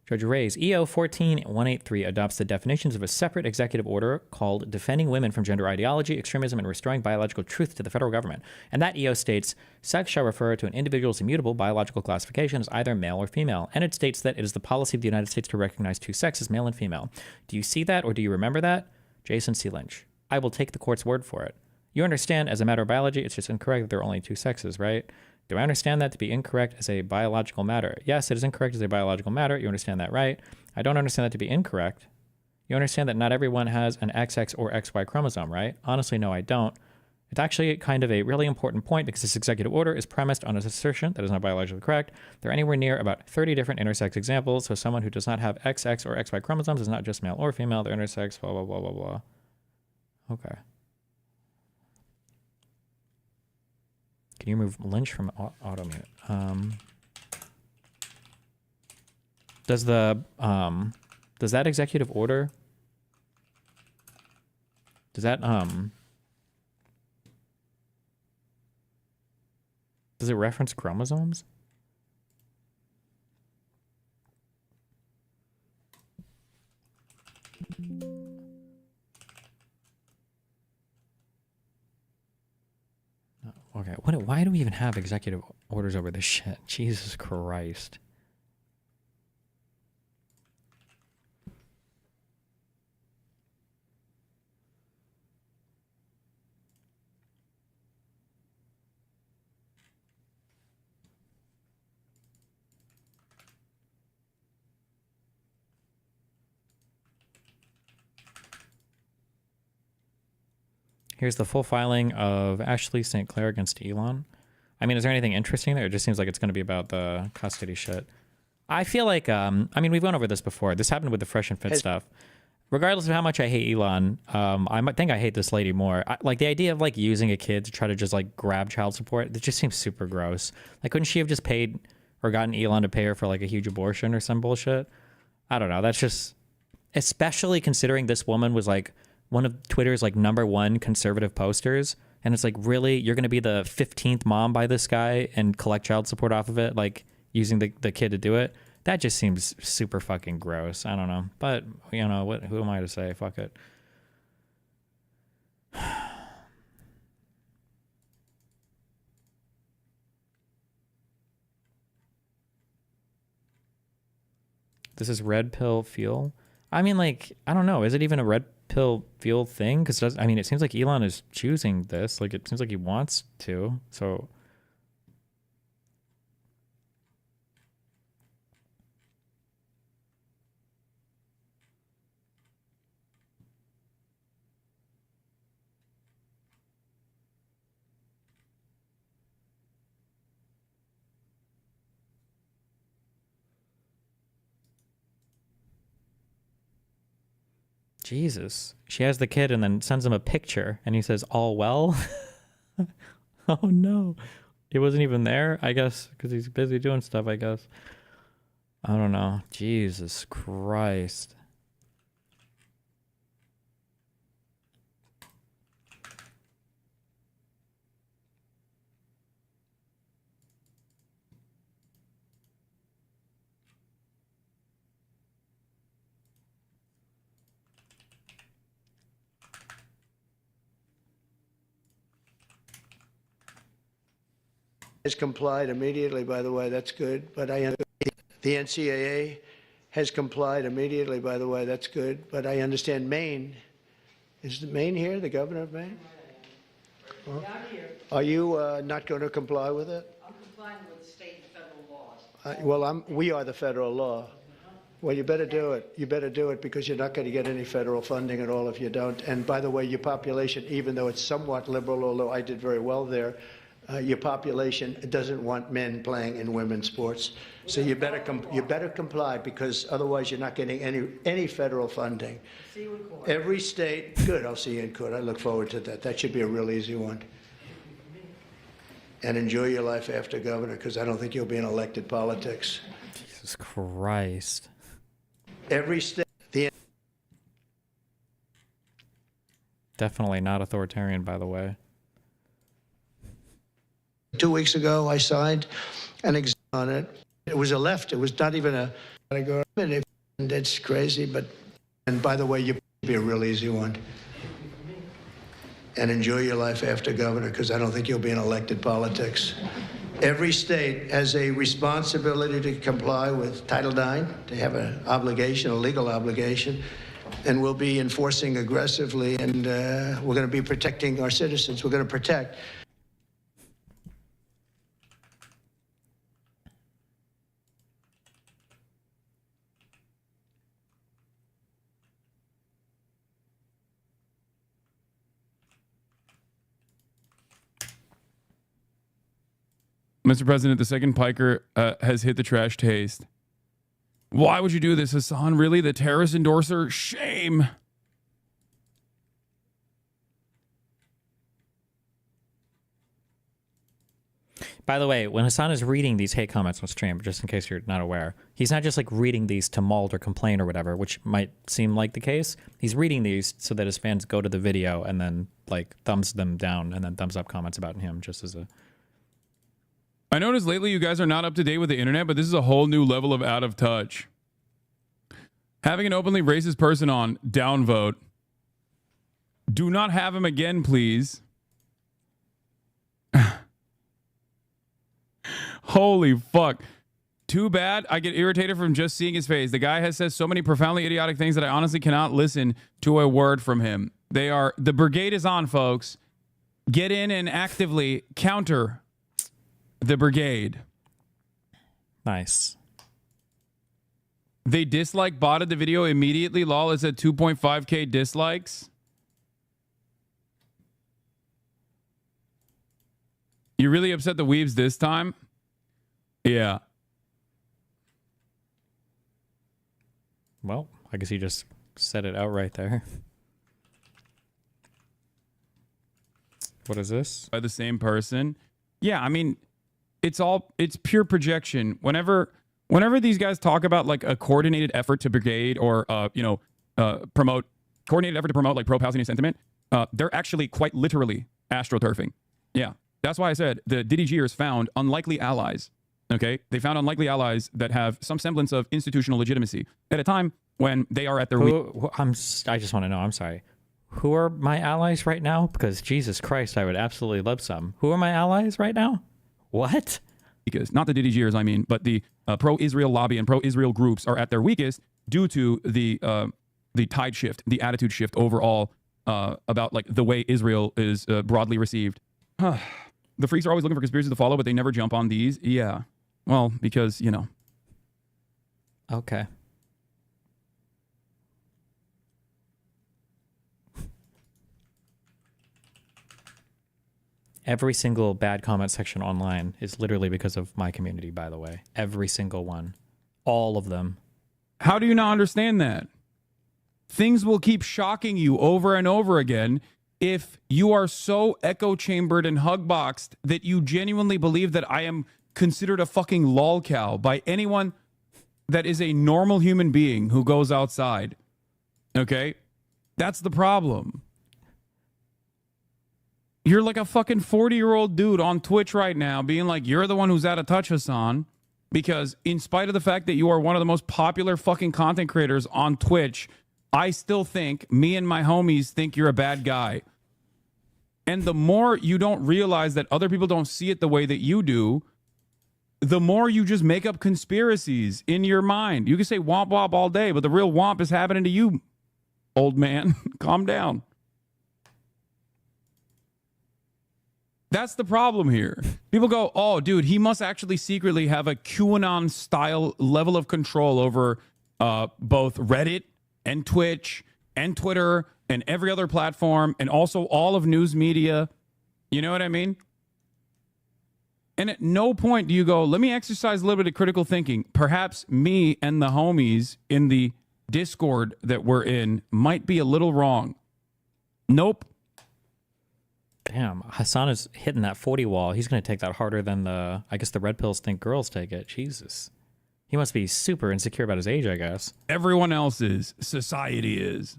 Judge Reyes, EO 14183 adopts the definitions of a separate executive order called Defending Women from Gender Ideology, Extremism, and Restoring Biological Truth to the federal government. And that EO states, sex shall refer to an individual's immutable biological classification as either male or female. And it states that it is the policy of the United States to recognize two sexes, male and female. Do you see that, or do you remember that? Jason C. Lynch. I will take the court's word for it. You understand, as a matter of biology, it's just incorrect that there are only two sexes, right? Do I understand that to be incorrect as a biological matter? Yes, it is incorrect as a biological matter. You understand that, right? I don't understand that to be incorrect. You understand that not everyone has an XX or XY chromosome, right? Honestly, no, I don't. It's actually kind of a really important point because this executive order is premised on an assertion that is not biologically correct. There are anywhere near about 30 different intersex examples, so someone who does not have XX or XY chromosomes is not just male or female, they're intersex, blah, blah, blah, blah, blah. Okay. Can you move Lynch from auto mute? Does that executive order, does it reference chromosomes? Okay, why do we even have executive orders over this shit? Jesus Christ. Here's the full filing of Ashley St. Clair against Elon. I mean, is there anything interesting there? It just seems like it's going to be about the custody shit. I feel like, I mean, we've gone over this before. This happened with the Fresh and Fit stuff. Regardless of how much I hate Elon, I might think I hate this lady more. Like the idea of like using a kid to try to just like grab child support, it just seems super gross. Like, couldn't she have just paid or gotten Elon to pay her for like a huge abortion or some bullshit? I don't know. That's just, especially considering this woman was like one of Twitter's like #1 conservative posters. And it's like, really, you're going to be the 15th mom by this guy and collect child support off of it, like using the kid to do it? That just seems super fucking gross. I don't know. But, you know, who am I to say? Fuck it. This is red pill fuel. I mean, like, I don't know. Is it even a red pill fuel thing? Because I mean, it seems like Elon is choosing this. Like, it seems like he wants to. So, Jesus. She has the kid and then sends him a picture and he says, all well? Oh no. He wasn't even there, I guess, because he's busy doing stuff, I guess. I don't know. Jesus Christ. has complied immediately, by the way, that's good. But the NCAA has complied immediately, by the way, that's good. But I understand Maine, is Maine here, the governor of Maine? Well, are you not going to comply with it? I'm complying with state and federal laws. We are the federal law. Well, you better do it. You better do it because you're not going to get any federal funding at all if you don't. And by the way, your population, even though it's somewhat liberal, although I did very well there, your population doesn't want men playing in women's sports. So you better comply because otherwise you're not getting any federal funding. See you in court. Every state, good. I'll see you in court. I look forward to that. That should be a real easy one. And enjoy your life after governor because I don't think you'll be in elected politics. Jesus Christ. Every state. Definitely not authoritarian, by the way. 2 weeks ago, I signed an exam on it. It was a left. It was not even a. And it's crazy, but. And by the way, you be a real easy one. And enjoy your life after governor, because I don't think you'll be in elected politics. Every state has a responsibility to comply with Title IX. They have an obligation, a legal obligation, and we'll be enforcing aggressively. And we're going to be protecting our citizens. We're going to protect. Mr. President, the second piker has hit the trash taste. Why would you do this, Hassan? Really? The terrorist endorser? Shame. By the way, when Hassan is reading these hate comments on stream, just in case you're not aware, he's not just like reading these to maul or complain or whatever, which might seem like the case. He's reading these so that his fans go to the video and then like thumbs them down and then thumbs up comments about him just as a... I noticed lately you guys are not up to date with the internet, but this is a whole new level of out of touch. Having an openly racist person on, downvote. Do not have him again, please. Holy fuck. Too bad I get irritated from just seeing his face. The guy has said so many profoundly idiotic things that I honestly cannot listen to a word from him. The brigade is on, folks. Get in and actively counter the brigade. Nice. They dislike botted the video immediately. Lol, it's at 2.5k dislikes. You really upset the weebs this time? Yeah. Well, I guess you just said it out right there. What is this? By the same person. Yeah, I mean, it's pure projection. Whenever these guys talk about like a coordinated effort to brigade or promote coordinated effort to promote like pro-Palestinian sentiment, they're actually quite literally astroturfing. Yeah, that's why I said the DDGers found unlikely allies. Okay, they found unlikely allies that have some semblance of institutional legitimacy at a time when they are at their. I just want to know. I'm sorry. Who are my allies right now? Because Jesus Christ, I would absolutely love some. Who are my allies right now? What? Because not the DDGers, I mean, but the pro-Israel lobby and pro-Israel groups are at their weakest due to the tide shift, the attitude shift overall about like the way Israel is broadly received. The freaks are always looking for conspiracies to follow, but they never jump on these. Yeah, well, because you know. Okay. Every single bad comment section online is literally because of my community, by the way. Every single one. All of them. How do you not understand that? Things will keep shocking you over and over again if you are so echo chambered and hug boxed that you genuinely believe that I am considered a fucking lolcow by anyone that is a normal human being who goes outside. Okay? That's the problem. You're like a fucking 40-year-old dude on Twitch right now being like, you're the one who's out of touch, Hassan. Because in spite of the fact that you are one of the most popular fucking content creators on Twitch, I still think, me and my homies think you're a bad guy. And the more you don't realize that other people don't see it the way that you do, the more you just make up conspiracies in your mind. You can say womp womp all day, but the real womp is happening to you, old man. Calm down. That's the problem here. People go, oh, dude, he must actually secretly have a QAnon-style level of control over both Reddit and Twitch and Twitter and every other platform and also all of news media. You know what I mean? And at no point do you go, let me exercise a little bit of critical thinking. Perhaps me and the homies in the Discord that we're in might be a little wrong. Nope. Damn, Hassan is hitting that 40 wall. He's going to take that harder than I guess the red pills think girls take it. Jesus. He must be super insecure about his age, I guess. Everyone else is. Society is.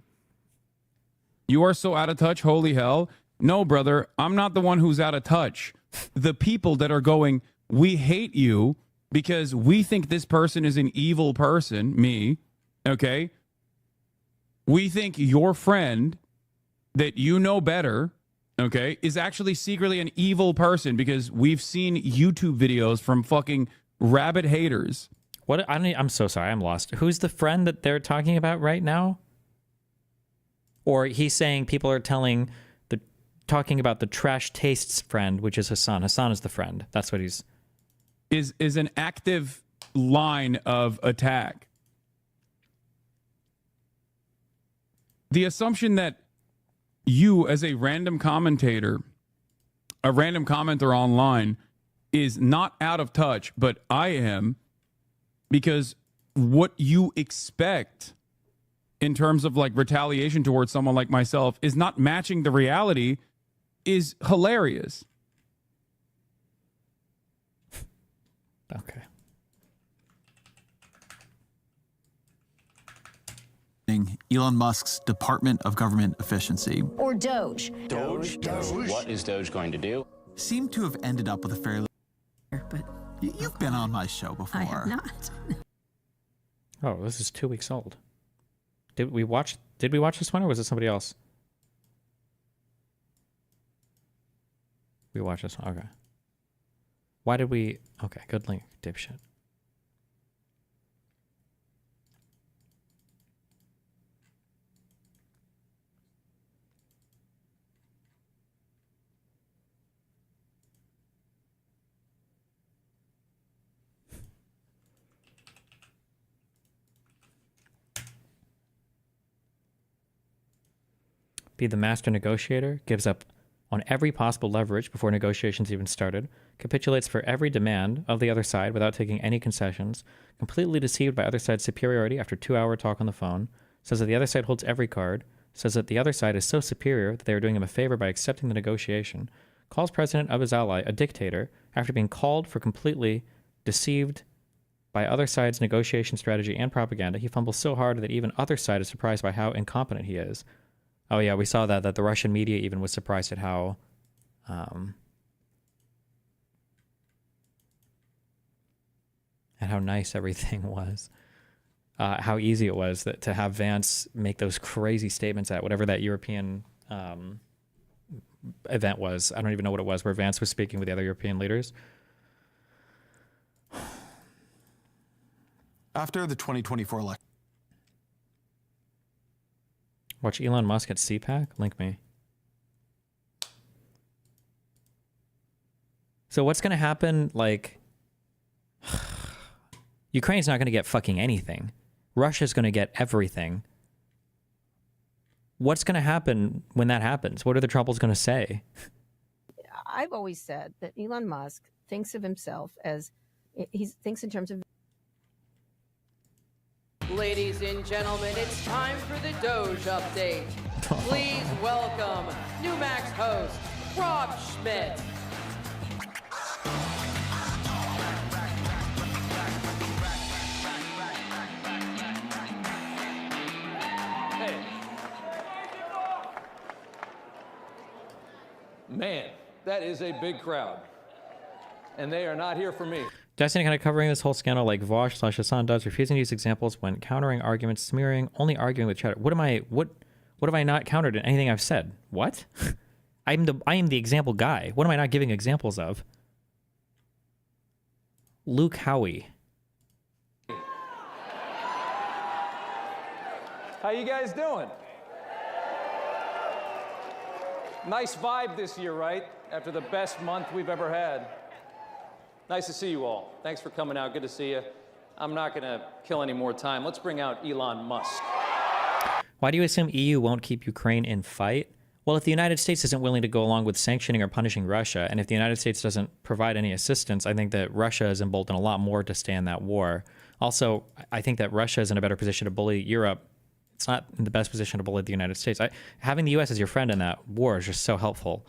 You are so out of touch, holy hell. No, brother, I'm not the one who's out of touch. The people that are going, we hate you because we think this person is an evil person, me, okay? We think your friend that you know better, okay, is actually secretly an evil person because we've seen YouTube videos from fucking rabid haters. What? I'm so sorry. I'm lost. Who's the friend that they're talking about right now? Or he's saying people are talking about the trash tastes friend, which is Hassan. Hassan is the friend. That's what he's... Is an active line of attack. The assumption that you as a random commentator, a random commenter online, is not out of touch, but I am, because what you expect in terms of like retaliation towards someone like myself is not matching the reality is hilarious. Okay. Elon Musk's Department of Government Efficiency, or Doge. Doge? What is Doge going to do? seem to have ended up with a fairly... But You've been on my show before. I have not. Oh, this is 2 weeks old. Did we watch this one, or was it somebody else? We watched this one. Okay. Why did we... Okay, good link, dipshit. Be the master negotiator, gives up on every possible leverage before negotiations even started, capitulates for every demand of the other side without taking any concessions, completely deceived by other side's superiority after 2-hour talk on the phone, says that the other side holds every card, says that the other side is so superior that they are doing him a favor by accepting the negotiation, calls president of his ally a dictator after being called for completely deceived by other side's negotiation strategy and propaganda. He fumbles so hard that even other side is surprised by how incompetent he is. Oh yeah, we saw that the Russian media even was surprised at how nice everything was, how easy it was to have Vance make those crazy statements at whatever that European event was. I don't even know what it was, where Vance was speaking with the other European leaders. After the 2024 election. Watch Elon Musk at CPAC? Link me. So what's going to happen, like... Ukraine's not going to get fucking anything. Russia's going to get everything. What's going to happen when that happens? What are the troubles going to say? I've always said that Elon Musk thinks of himself as... He thinks in terms of... Ladies and gentlemen, it's time for the Doge update. Please welcome New Max host, Rob Schmidt. Hey. Man, that is a big crowd. And they are not here for me. Destiny kind of covering this whole scandal like Vosh/Hassan does, refusing to use examples when countering arguments, smearing, only arguing with chatter. What have I not countered in anything I've said? What? I am the example guy. What am I not giving examples of? Luke Howie. How you guys doing? Nice vibe this year, right? After the best month we've ever had. Nice to see you all. Thanks for coming out. Good to see you. I'm not going to kill any more time. Let's bring out Elon Musk. Why do you assume EU won't keep Ukraine in fight? Well, if the United States isn't willing to go along with sanctioning or punishing Russia, and if the United States doesn't provide any assistance, I think that Russia is emboldened a lot more to stay in that war. Also, I think that Russia is in a better position to bully Europe. It's not in the best position to bully the United States. Having the U.S. as your friend in that war is just so helpful.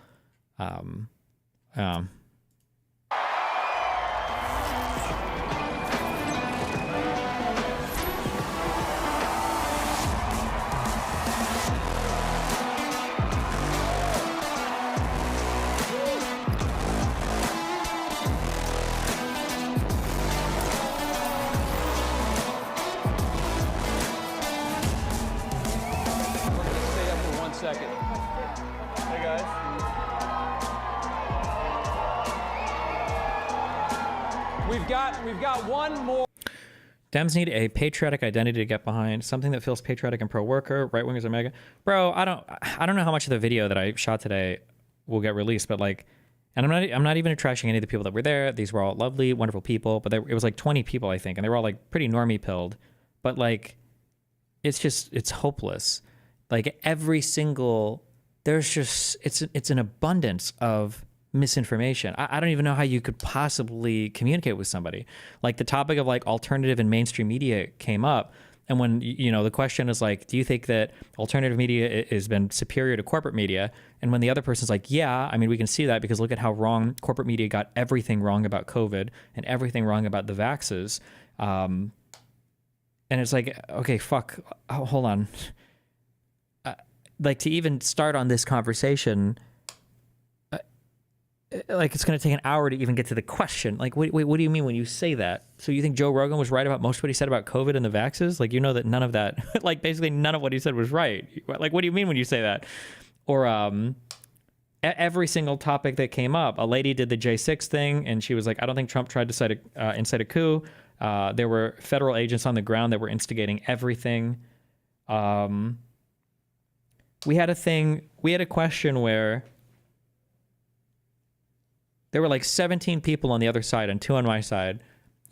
We've got one more. Dems need a patriotic identity to get behind, something that feels patriotic and pro-worker. Right-wingers are mega. Bro, I don't know how much of the video that I shot today will get released, but like, and I'm not even trashing any of the people that were there. These were all lovely, wonderful people, but it was like 20 people, I think, and they were all like pretty normie pilled. But like, it's hopeless. Like every single, it's an abundance of misinformation. I don't even know how you could possibly communicate with somebody. Like the topic of like alternative and mainstream media came up, and when the question is like, do you think that alternative media has been superior to corporate media? And when the other person's like, yeah, I mean, we can see that because look at how wrong corporate media got everything wrong about COVID and everything wrong about the vaxes. And it's like, okay, fuck, hold on. Like to even start on this conversation, like it's going to take an hour to even get to the question. Like, wait, what do you mean when you say that? So you think Joe Rogan was right about most of what he said about COVID and the vaxes? Like, you know that none of that, like basically none of what he said was right. Like, what do you mean when you say that? Or every single topic that came up, a lady did the J6 thing and she was like, I don't think Trump tried to incite a coup. There were federal agents on the ground that were instigating everything. We had a question where there were like 17 people on the other side and 2 on my side.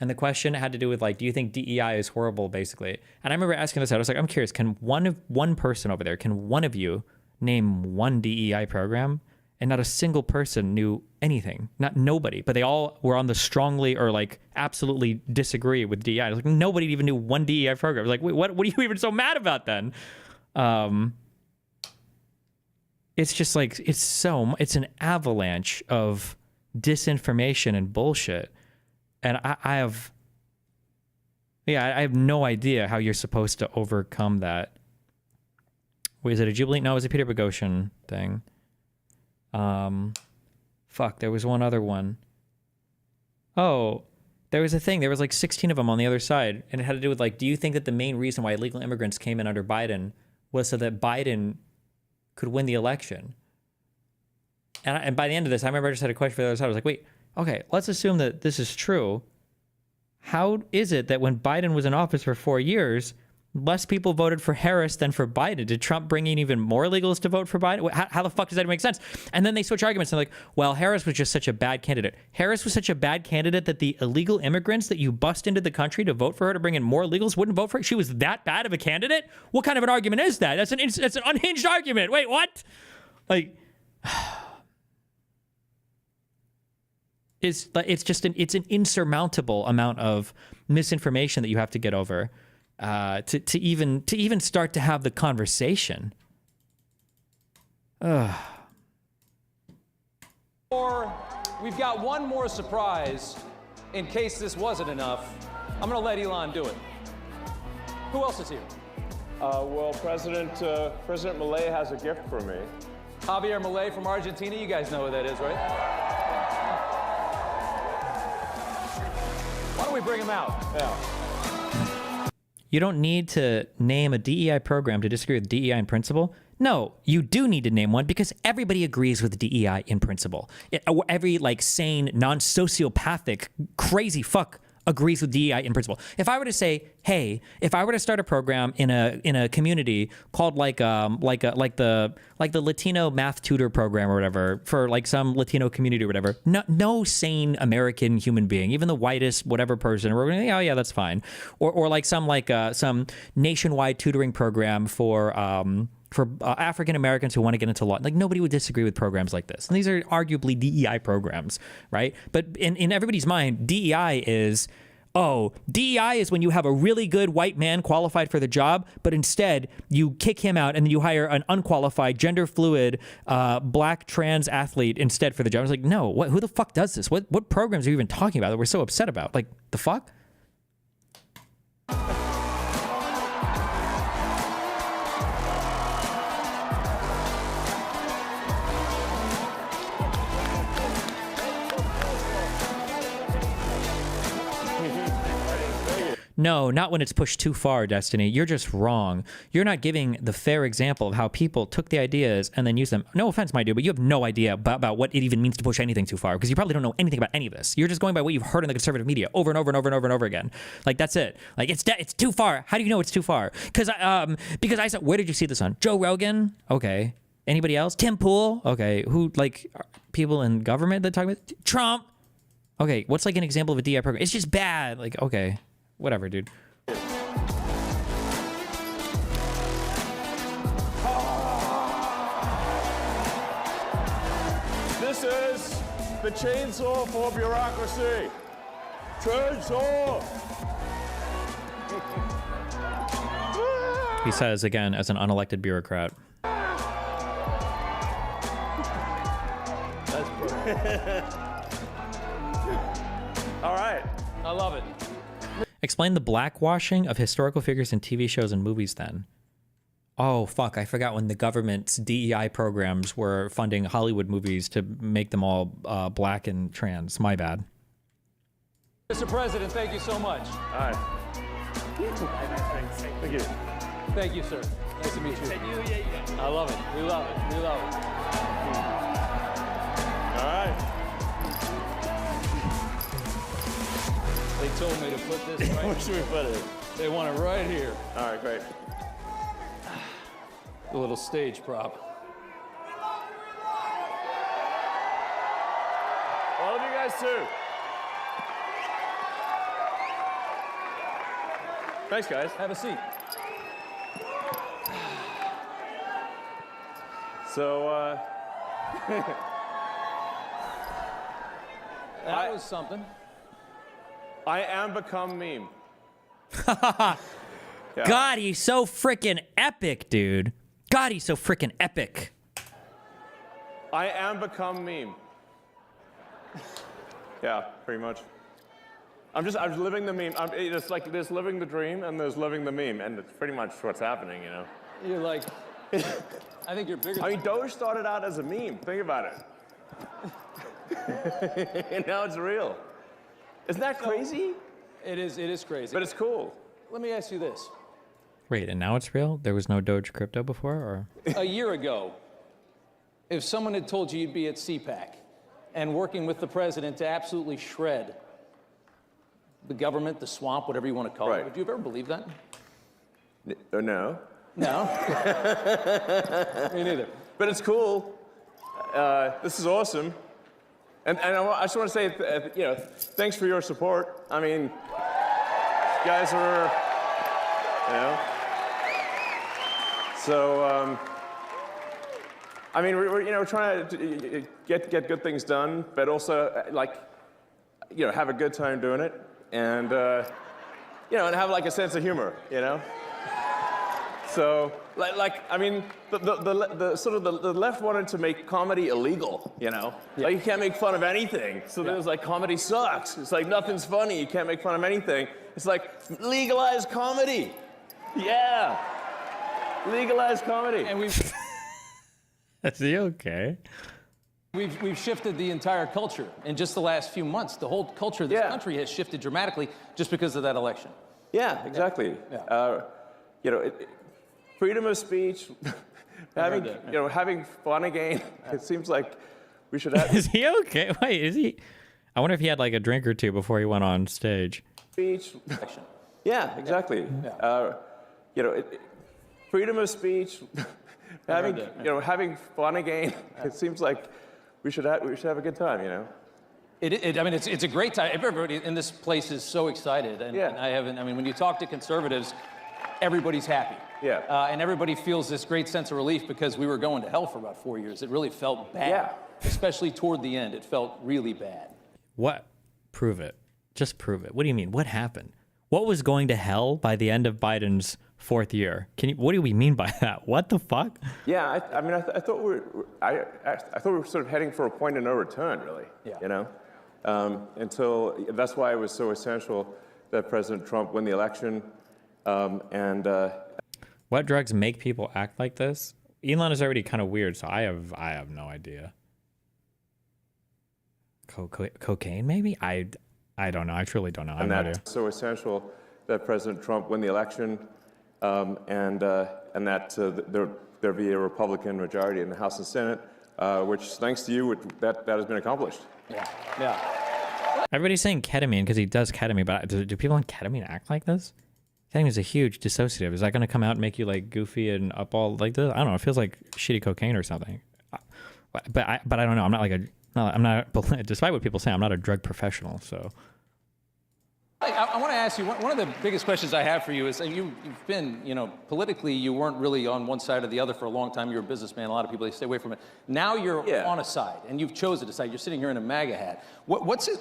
And the question had to do with like, do you think DEI is horrible, basically? And I remember asking this out. I was like, I'm curious, can one person over there, can one of you name one DEI program? And not a single person knew anything. Nobody. But they all were on the strongly or like absolutely disagree with DEI. I was like, nobody even knew one DEI program. I was like, wait, what are you even so mad about then? It's just like, it's an avalanche of disinformation and bullshit, and I have no idea how you're supposed to overcome that. Wait, is it a Jubilee? No, it was a Peter Boghossian thing. Fuck, there was one other one. Oh, there was a thing. There was like 16 of them on the other side, and it had to do with like, do you think that the main reason why illegal immigrants came in under Biden was so that Biden could win the election? And by the end of this, I remember I just had a question for the other side. I was like, wait, okay, let's assume that this is true. How is it that when Biden was in office for 4 years, less people voted for Harris than for Biden? Did Trump bring in even more illegals to vote for Biden? How the fuck does that make sense? And then they switch arguments. And they're like, well, Harris was just such a bad candidate. Harris was such a bad candidate that the illegal immigrants that you bust into the country to vote for her to bring in more illegals wouldn't vote for her. She was that bad of a candidate? What kind of an argument is that? That's an unhinged argument. Wait, what? Like... It's an insurmountable amount of misinformation that you have to get over to even start to have the conversation. We've got one more surprise in case this wasn't enough. I'm going to let Elon do it. Who else is here? Well, President Milei has a gift for me. Javier Milei from Argentina. You guys know who that is, right? Why don't we bring him out? Yeah. you don't need to name a DEI program to disagree with DEI in principle. No, you do need to name one because everybody agrees with DEI in principle. Every like sane, non-sociopathic, crazy fuck agrees with DEI in principle. If I were to say, hey, if I were to start a program in a community called like the Latino math tutor program or whatever for like some Latino community or whatever, no sane American human being, even the whitest whatever person, we're going, oh yeah, that's fine. Or like some nationwide tutoring program for African Americans who want to get into law. Like nobody would disagree with programs like this. And these are arguably DEI programs, right? But in everybody's mind, DEI is when you have a really good white man qualified for the job, but instead you kick him out and then you hire an unqualified, gender fluid, black trans athlete instead for the job. I was like, no, who the fuck does this? What programs are you even talking about that we're so upset about? Like, the fuck? No, not when it's pushed too far, Destiny. You're just wrong. You're not giving the fair example of how people took the ideas and then used them. No offense, my dude, but you have no idea about what it even means to push anything too far because you probably don't know anything about any of this. You're just going by what you've heard in the conservative media over and over and over and over and over again. Like, that's it. Like, it's too far. How do you know it's too far? Because I said, where did you see this on? Joe Rogan? Okay. Anybody else? Tim Pool? Okay. Who, like, people in government that talk about Trump? Okay. What's like an example of a DI program? It's just bad. Like, okay. Whatever, dude. This is the chainsaw for bureaucracy. Chainsaw! He says again as an unelected bureaucrat. That's perfect. All right. I love it. Explain the blackwashing of historical figures in TV shows and movies then. Oh, fuck. I forgot when the government's DEI programs were funding Hollywood movies to make them all black and trans. My bad. Mr. President, thank you so much. All right. Thank you. Thank you, sir. Nice to meet you. I love it. We love it. We love it. All right. They told me to put this right. Where should we put it? They want it right here. All right, great. The little stage prop. All of you guys too. Thanks, guys. Have a seat. So, that was something. I am become meme. Yeah. God, he's so freaking epic, dude. God, he's so freaking epic. I am become meme. Yeah, pretty much. I'm living the meme. It's like there's living the dream and there's living the meme, and it's pretty much what's happening, you know. You're like, I think you're bigger. I mean, Doge started out as a meme. Think about it. And now it's real. Isn't that crazy? It is crazy. But it's cool. Let me ask you this. Wait, and now it's real? There was no Doge crypto before, or? A year ago, if someone had told you you'd be at CPAC and working with the president to absolutely shred the government, the swamp, whatever you want to call it, would you have ever believed that? No. No? Me neither. But it's cool. This is awesome. And I just want to say, thanks for your support. I mean, you guys are, So, I mean, we're trying to get good things done, but also, have a good time doing it, and, and have, a sense of humor, So, I mean, the sort of the left wanted to make comedy illegal, Like, you can't make fun of anything. So then it was like, comedy sucks. It's like, nothing's funny. You can't make fun of anything. It's like, legalize comedy. Yeah. Legalize comedy. And we've... Is he okay? We've shifted the entire culture in just the last few months. The whole culture of this country has shifted dramatically just because of that election. Yeah, exactly. You know, freedom of speech, having fun again. It seems like we should have. Is he okay? Wait, is he? I wonder if he had like a drink or two before he went on stage. Speech. Yeah, exactly. You know, freedom of speech, having fun again. It seems like we should have a good time. You know. I mean, it's a great time. Everybody in this place is so excited, and I mean, when you talk to conservatives, everybody's happy. Yeah. And everybody feels this great sense of relief because we were going to hell for about 4 years. It really felt bad, especially toward the end. It felt really bad. What? Prove it. Just prove it. What do you mean? What happened? What was going to hell by the end of Biden's 4th year? What do we mean by that? What the fuck? Yeah, I mean, I thought I thought we were sort of heading for a point of no return, really. Yeah. You know, until that's why it was so essential that President Trump win the election, What drugs make people act like this? Elon is already kind of weird, so I have no idea. Cocaine, maybe? I don't know. I truly don't know. I have no idea. That's so essential that President Trump win the election, and that there be a Republican majority in the House and Senate, which, thanks to you, that has been accomplished. Yeah. Everybody's saying ketamine because he does ketamine, but do people on ketamine act like this? Ketamine is a huge dissociative. Is that going to come out and make you like goofy and up all like this? I don't know. It feels like shitty cocaine or something. But I don't know. I'm not. Despite what people say, I'm not a drug professional. So. I want to ask you, one of the biggest questions I have for you is you've been, politically, you weren't really on one side or the other for a long time. You're a businessman. A lot of people, they stay away from it. Now you're on a side, and you've chosen a side. You're sitting here in a MAGA hat. What's it,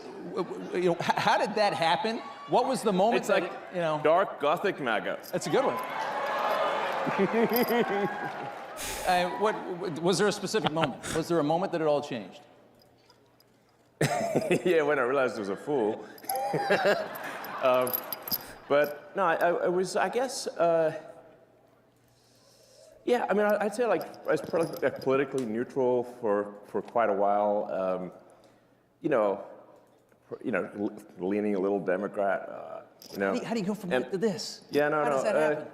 how did that happen? What was the moment It's like, dark Gothic MAGA. That's a good one. Was there a specific moment? Was there a moment that it all changed? Yeah, when I realized I was a fool. But no, I was, I guess, yeah, I mean, I'd say like I was politically neutral for quite a while. Leaning a little Democrat. How do you go from that to this? Yeah, How does that happen?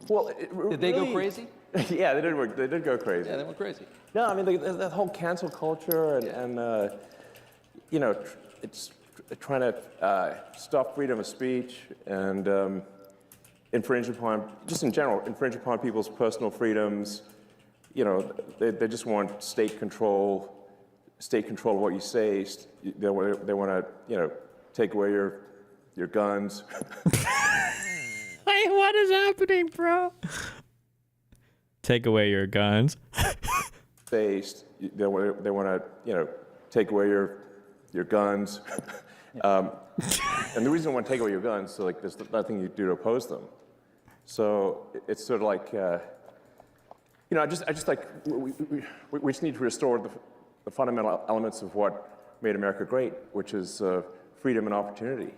Well, did they go crazy? Yeah, they did. They did go crazy. Yeah, they went crazy. No, I mean that whole cancel culture and it's trying to stop freedom of speech and infringe upon people's personal freedoms. They just want state control of what you say. They want to take away your guns. Wait, what is happening, bro? Take away your guns. They want to take away your guns. And the reason I want to take away your guns, so like there's nothing you do to oppose them. So it's sort of like, I just like we just need to restore the fundamental elements of what made America great, which is freedom and opportunity.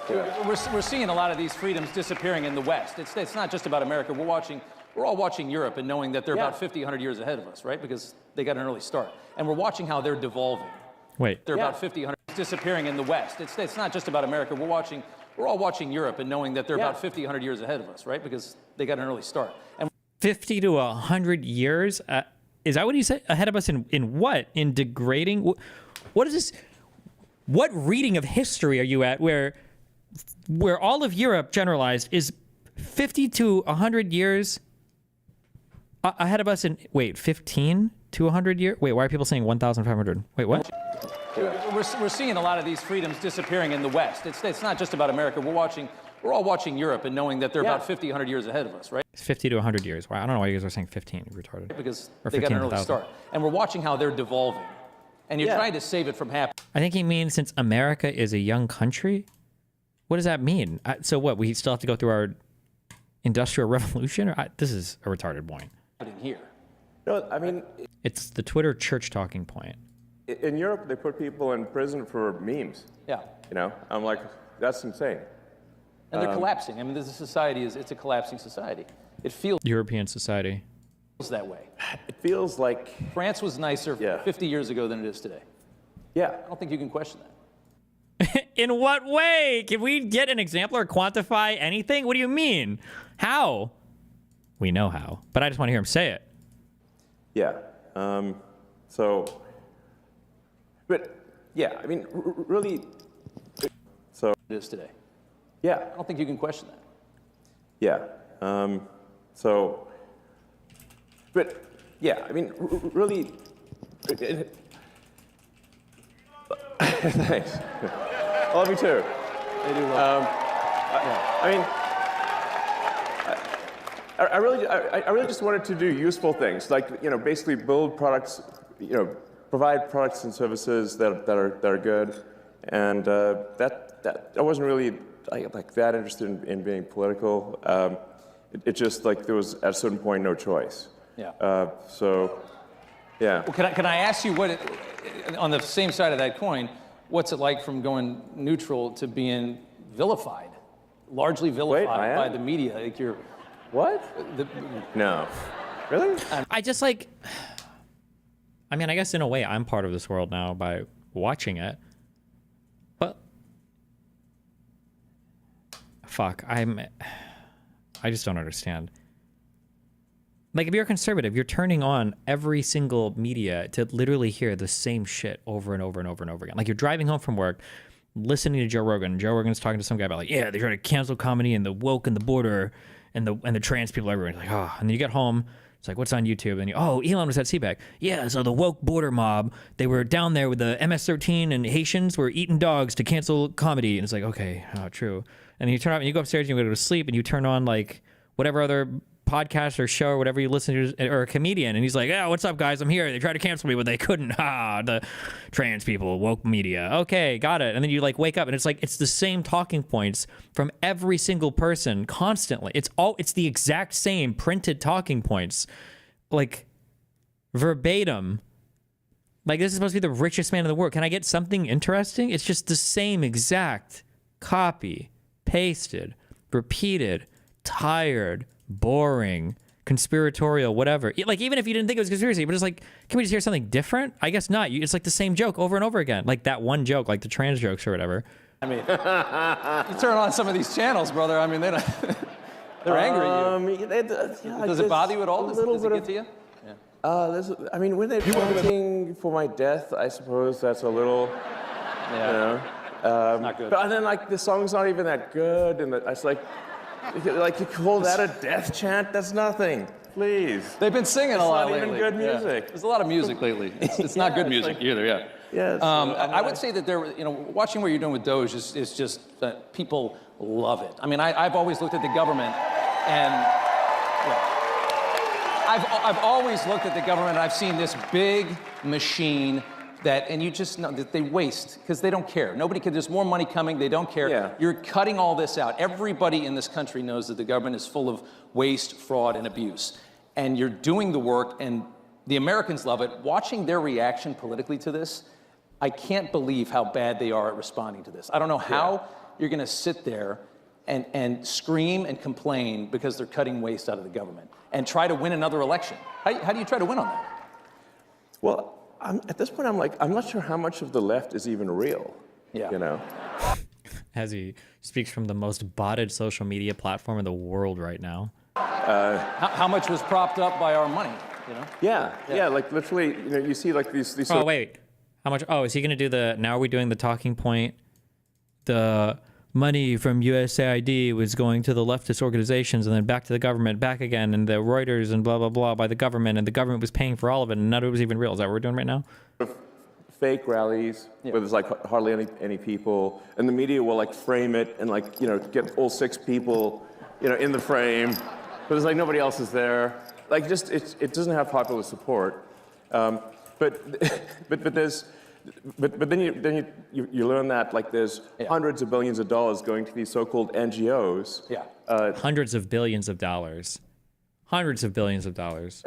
We're seeing a lot of these freedoms disappearing in the West. It's not just about America. We're all watching Europe and knowing that they're about 50, 100 years ahead of us, right? Because they got an early start. And we're watching how they're devolving. Wait. They're about 50, 100 disappearing in the West. It's not just about America. We're all watching Europe and knowing that they're about 50, 100 years ahead of us, right? Because they got an early start. And 50 to 100 years? Is that what he said? Ahead of us in what? In degrading? What is this? What reading of history are you at where all of Europe generalized is 50 to 100 years ahead of us in, 15 to 100 years? Wait, why are people saying 1,500? Wait, what? we're seeing a lot of these freedoms disappearing in the West. It's not just about America. We're all watching Europe and knowing that they're about 50, 100 years ahead of us, right? It's 50 to 100 years. Wow, I don't know why you guys are saying 15. You're retarded. Because or they got an early start. And we're watching how they're devolving. And you're trying to save it from happening. I think he means since America is a young country. What does that mean? So what? We still have to go through our industrial revolution? This is a retarded point. Here. No, I mean, it's the Twitter church talking point. In Europe, they put people in prison for memes. Yeah. I'm like, that's insane. And they're collapsing. I mean, this society it's a collapsing society. It feels European society. That way. It feels like France was nicer 50 years ago than it is today. Yeah. I don't think you can question that. in what way? Can we get an example or quantify anything? What do you mean? How? We know how, but I just want to hear him say it. Yeah. But yeah, I mean, really. So It is today. yeah. I don't think you can question that. Yeah. But yeah, I mean, really. Thanks. I love you too. They do love I mean, I really just wanted to do useful things, like basically build products, provide products and services that are good, and that I wasn't really like that interested in being political. It just like there was at a certain point no choice. Yeah. So, yeah. Well, can I ask you on the same side of that coin, what's it like from going neutral to being vilified, largely vilified by the media? Like you're what? No. Really? I just I mean, I guess in a way I'm part of this world now by watching it. But fuck, I just don't understand. Like, if you're a conservative, you're turning on every single media to literally hear the same shit over and over and over and over again. Like, you're driving home from work, listening to Joe Rogan. Joe Rogan's talking to some guy about like, yeah, they're trying to cancel comedy and the woke and the border and the trans people everywhere. Like, oh, and then you get home. It's like, what's on YouTube? And Elon was at CPAC. Yeah, so the woke border mob, they were down there with the MS-13 and Haitians were eating dogs to cancel comedy. And it's like, okay, true. And then you turn off and you go upstairs and you go to sleep and you turn on like whatever other podcast or show or whatever you listen to, or a comedian, and he's like, yeah, what's up, guys? I'm here. They tried to cancel me, but they couldn't. The trans people, woke media. Okay, got it. And then you like wake up and it's like, it's the same talking points from every single person constantly. It's the exact same printed talking points, like verbatim. Like, this is supposed to be the richest man in the world. Can I get something interesting? It's just the same exact copy, pasted, repeated, tired, boring, conspiratorial, whatever. Like, even if you didn't think it was conspiracy, but it's like, can we just hear something different? I guess not. It's like the same joke over and over again. Like that one joke, like the trans jokes or whatever. I mean, you turn on some of these channels, brother. I mean, they're angry at you. Does it bother you at all? Does it get to you? Yeah. I mean, when they're chanting for my death, I suppose that's a little, not good. But then, like, the song's not even that good, and it's like you call that a death chant? That's nothing. Please. They've been singing a lot lately. It's not even good music. There's a lot of music lately. It's not good music either. Yeah. Yes. I would say that watching what you're doing with Doge is just people love it. I mean, I've always looked at the government and. I've always looked at the government and I've seen this big machine and you just know that they waste because they don't care. There's more money coming, they don't care. Yeah. You're cutting all this out. Everybody in this country knows that the government is full of waste, fraud, and abuse. And you're doing the work and the Americans love it. Watching their reaction politically to this, I can't believe how bad they are at responding to this. I don't know how you're gonna sit there and scream and complain because they're cutting waste out of the government and try to win another election. How do you try to win on that? Well, at this point, I'm not sure how much of the left is even real. Yeah. As he speaks from the most botted social media platform in the world right now. How much was propped up by our money? Yeah. Like literally, you see like these. Oh wait, how much? Oh, is he going to do now? Are we doing the talking point? The money from USAID was going to the leftist organizations and then back to the government, back again, and the Reuters and blah, blah, blah by the government, and the government was paying for all of it, and none of it was even real. Is that what we're doing right now? Fake rallies where there's like hardly any people, and the media will like frame it and like, get all 6 people, in the frame, but there's like nobody else is there. Like just, it doesn't have popular support. But then you learn that like there's hundreds of billions of dollars going to these so-called NGOs. Yeah. Hundreds of billions of dollars. Hundreds of billions of dollars.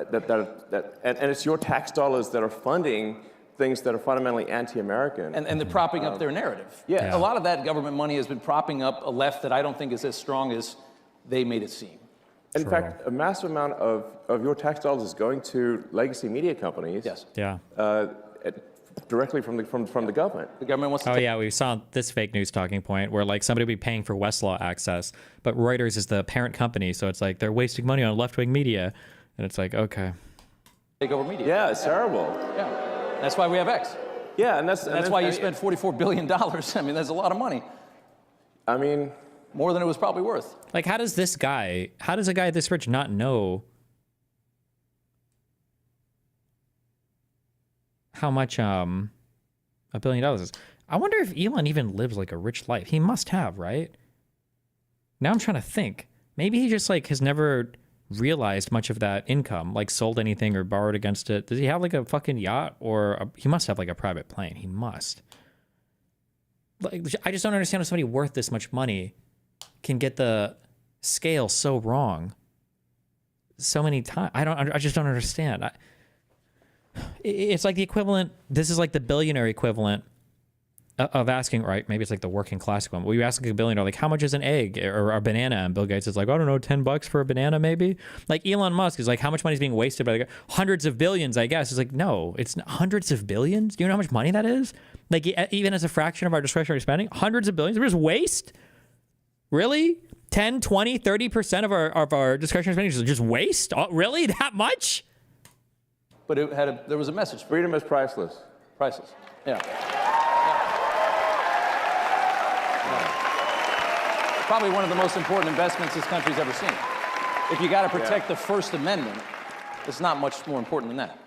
And it's your tax dollars that are funding things that are fundamentally anti-American. And they're propping up their narrative. Yeah. A lot of that government money has been propping up a left that I don't think is as strong as they made it seem. In fact, a massive amount of your tax dollars is going to legacy media companies. Yes. Yeah. directly from the government. The government wants to. Oh yeah, we saw this fake news talking point where like somebody would be paying for Westlaw access, but Reuters is the parent company, so it's like they're wasting money on left-wing media, and it's like okay. Take over media. Yeah, it's terrible. Yeah, that's why we have X. Yeah, and that's why you spent $44 billion. I mean, that's a lot of money. I mean, more than it was probably worth. Like, how does a guy this rich not know how much $1 billion is? I wonder if Elon even lives like a rich life. He must have, right? Now I'm trying to think. Maybe he just like has never realized much of that income, like sold anything or borrowed against it. Does he have like a fucking yacht he must have like a private plane? He must. Like, I just don't understand how somebody worth this much money can get the scale so wrong so many times. I just don't understand. It's like the equivalent. This is like the billionaire equivalent of asking, right? Maybe it's like the working class equivalent. Well, you ask like a billionaire, like, how much is an egg or a banana? And Bill Gates is like, I don't know, $10 for a banana, maybe. Like Elon Musk is like, how much money is being wasted by the hundreds of billions? I guess it's like, no, it's hundreds of billions. Do you know how much money that is? Like even as a fraction of our discretionary spending, hundreds of billions. We're just waste. Really? 10, 20, 30% of our discretionary spending is just waste? Oh, really? That much? But there was a message. Freedom is priceless. Priceless. Yeah. Probably one of the most important investments this country's ever seen. If you got to protect the First Amendment, it's not much more important than that.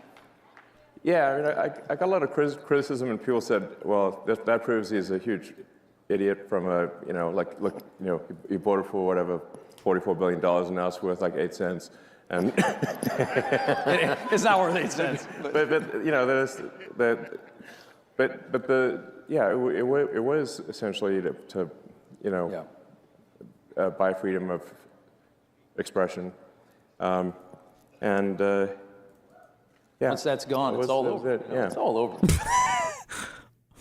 Yeah, I mean, I got a lot of criticism, and people said, well, that proves he's a huge idiot from look, he voted for whatever, $44 billion, and now it's worth like 8 cents. And it's not worth 8 cents. But there's it was essentially to buy freedom of expression, yeah. Once that's gone, it's all over. Yeah. It's all over.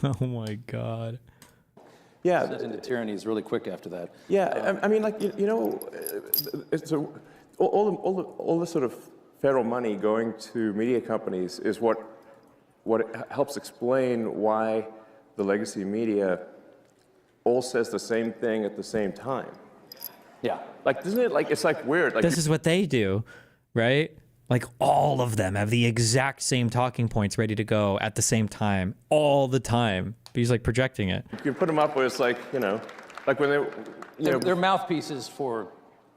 Oh my God. Yeah. Descent into tyranny is really quick after that. Yeah, I mean, like it's all the sort of federal money going to media companies is what helps explain why the legacy media all says the same thing at the same time. Yeah. Like, isn't it like, it's like weird. Like, this is what they do, right? Like all of them have the exact same talking points ready to go at the same time, all the time. But he's like projecting it. You can put them up where it's like, like when they're mouthpieces for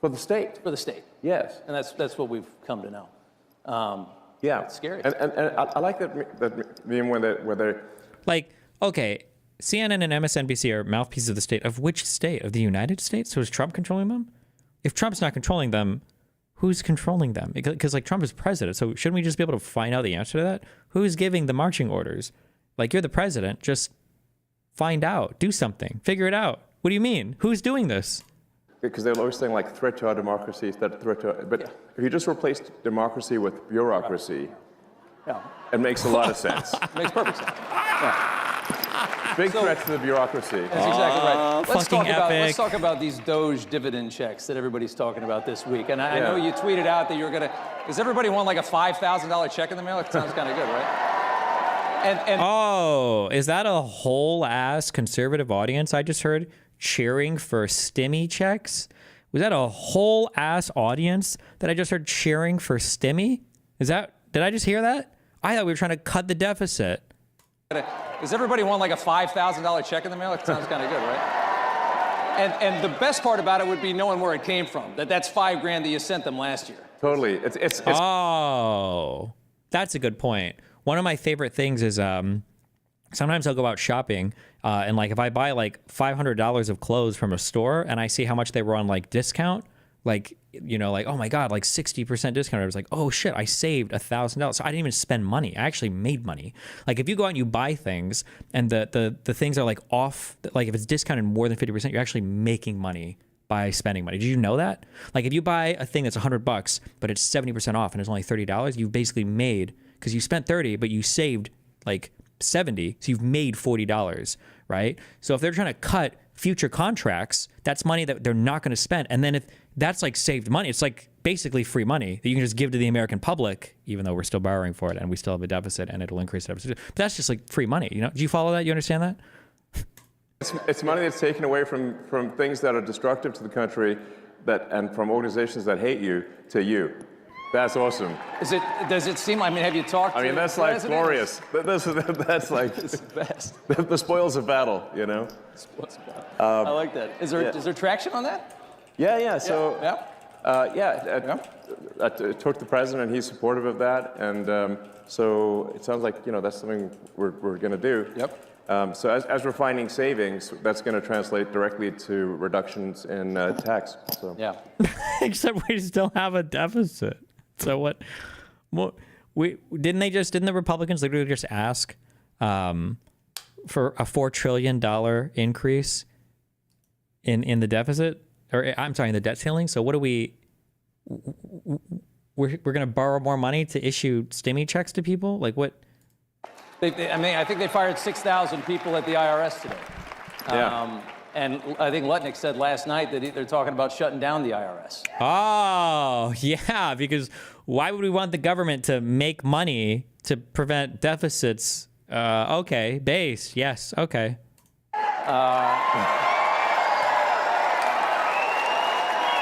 the state. For the state. Yes. And that's what we've come to know. Yeah. It's scary. And I like that meme where they're like, okay, CNN and MSNBC are mouthpieces of the state. Of which state? Of the United States? So is Trump controlling them? If Trump's not controlling them, who's controlling them? Because like Trump is president, so shouldn't we just be able to find out the answer to that? Who's giving the marching orders? Like, you're the president, just find out, do something, figure it out. What do you mean? Who's doing this? Because they're always saying like threat to our democracy, but if you just replace democracy with bureaucracy, it makes a lot of sense. It makes perfect sense. Yeah. Big threat to the bureaucracy. That's exactly right. Let's talk epic. about these Doge dividend checks that everybody's talking about this week. And I know you tweeted out that you were going to. Does everybody want like a $5,000 check in the mail? It sounds kind of good, right? And oh, is that a whole ass conservative audience I just heard cheering for stimmy checks? Was that a whole ass audience that I just heard cheering for stimmy? Did I just hear that? I thought we were trying to cut the deficit. Does everybody want like a $5,000 check in the mail? It sounds kind of good, right? And the best part about it would be knowing where it came from. That's $5,000 that you sent them last year. Totally. It's Oh, that's a good point. One of my favorite things is sometimes I'll go out shopping and like if I buy like $500 of clothes from a store and I see how much they were on like discount, like, like, oh my God, like 60% discount. I was like, oh shit, I saved $1,000. So I didn't even spend money. I actually made money. Like if you go out and you buy things and the things are like off, like if it's discounted more than 50%, you're actually making money by spending money. Did you know that? Like if you buy a thing that's $100, but it's 70% off and it's only $30, you've basically made, because you spent 30, but you saved like 70. So you've made $40, right? So if they're trying to cut future contracts, that's money that they're not going to spend. And then if that's like saved money, it's like basically free money that you can just give to the American public, even though we're still borrowing for it and we still have a deficit and it'll increase the deficit. But that's just like free money. You know, do you follow that? You understand that? It's money that's taken away from things that are destructive to the country and from organizations that hate you to you. That's awesome. Does it seem, I mean, have you talked to that's like presidents? glorious. That's like It's the best. the spoils of battle, you know? I like that. Is there traction on that? Yeah. So, Yeah. I talked to the president, he's supportive of that, and so it sounds like, that's something we're going to do. Yep. So as we're finding savings, that's going to translate directly to reductions in tax. So. Yeah. Except we still have a deficit. So what didn't the Republicans literally just ask for a $4 trillion increase in the deficit, or I'm sorry, in the debt ceiling? So what do we're going to borrow more money to issue stimmy checks to people? Like what? I think they fired 6,000 people at the IRS today. Yeah. And I think Lutnick said last night that they're talking about shutting down the IRS. Oh, yeah, because why would we want the government to make money to prevent deficits? Okay, base, yes, okay.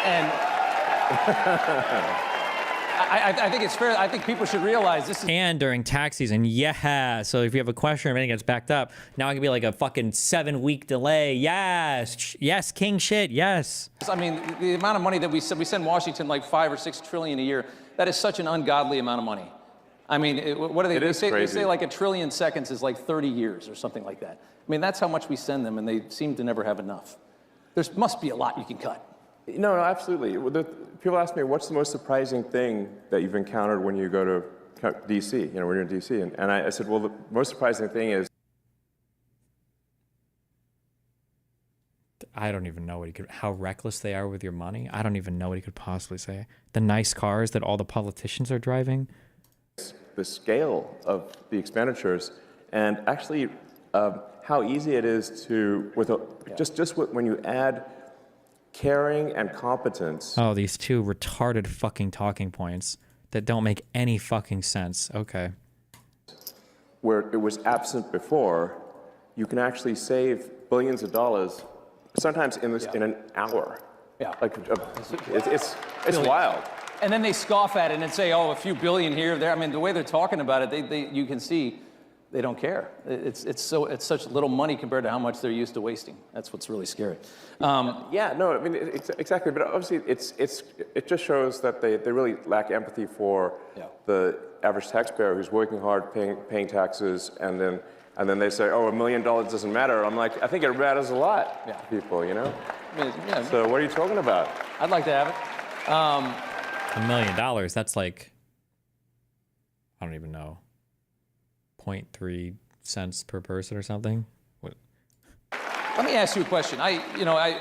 And I think it's fair. I think people should realize this is. And during tax season, yeah. So if you have a question or anything gets backed up, now it could be like a fucking 7-week delay. Yes, king shit, yes. I mean, the amount of money that we send Washington like $5 or $6 trillion a year. That is such an ungodly amount of money. I mean, what do they? They say like 1 trillion seconds is like 30 years or something like that. I mean, that's how much we send them, and they seem to never have enough. There must be a lot you can cut. No, absolutely. People ask me, what's the most surprising thing that you've encountered when you go to D.C., when you're in D.C.? And I said, well, the most surprising thing is... I don't even know how reckless they are with your money. I don't even know what he could possibly say. The nice cars that all the politicians are driving. The scale of the expenditures, and actually how easy it is to, when you add caring and competence. Oh, these two retarded fucking talking points that don't make any fucking sense. Okay. Where it was absent before, you can actually save billions of dollars, sometimes in an hour. Yeah. Like, it's wild. And then they scoff at it and say, oh, a few billion here or there. I mean, the way they're talking about it, you can see they don't care. It's such little money compared to how much they're used to wasting. That's what's really scary. Exactly. But obviously, it just shows that they really lack empathy for the average taxpayer who's working hard, paying taxes, and then they say, oh, $1 million doesn't matter. I'm like, I think it matters a lot to people, So what are you talking about? I'd like to have it. $1 million, that's like, I don't even know, 0.3 cents per person or something. What? Let me ask you a question. I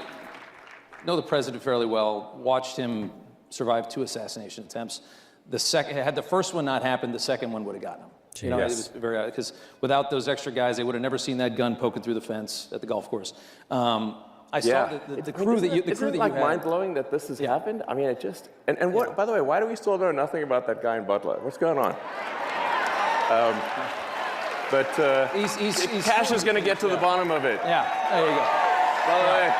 know the president fairly well, watched him survive 2 assassination attempts. Had the first one not happened, the second one would have gotten him. Gee, It was very, because without those extra guys, they would have never seen that gun poking through the fence at the golf course. I saw the crew that you had. Isn't it like mind-blowing that this has happened? I mean, it just... And what, by the way, why do we still know nothing about that guy in Butler? What's going on? Cash is going to get to the bottom of it. Yeah, there you go. By the way,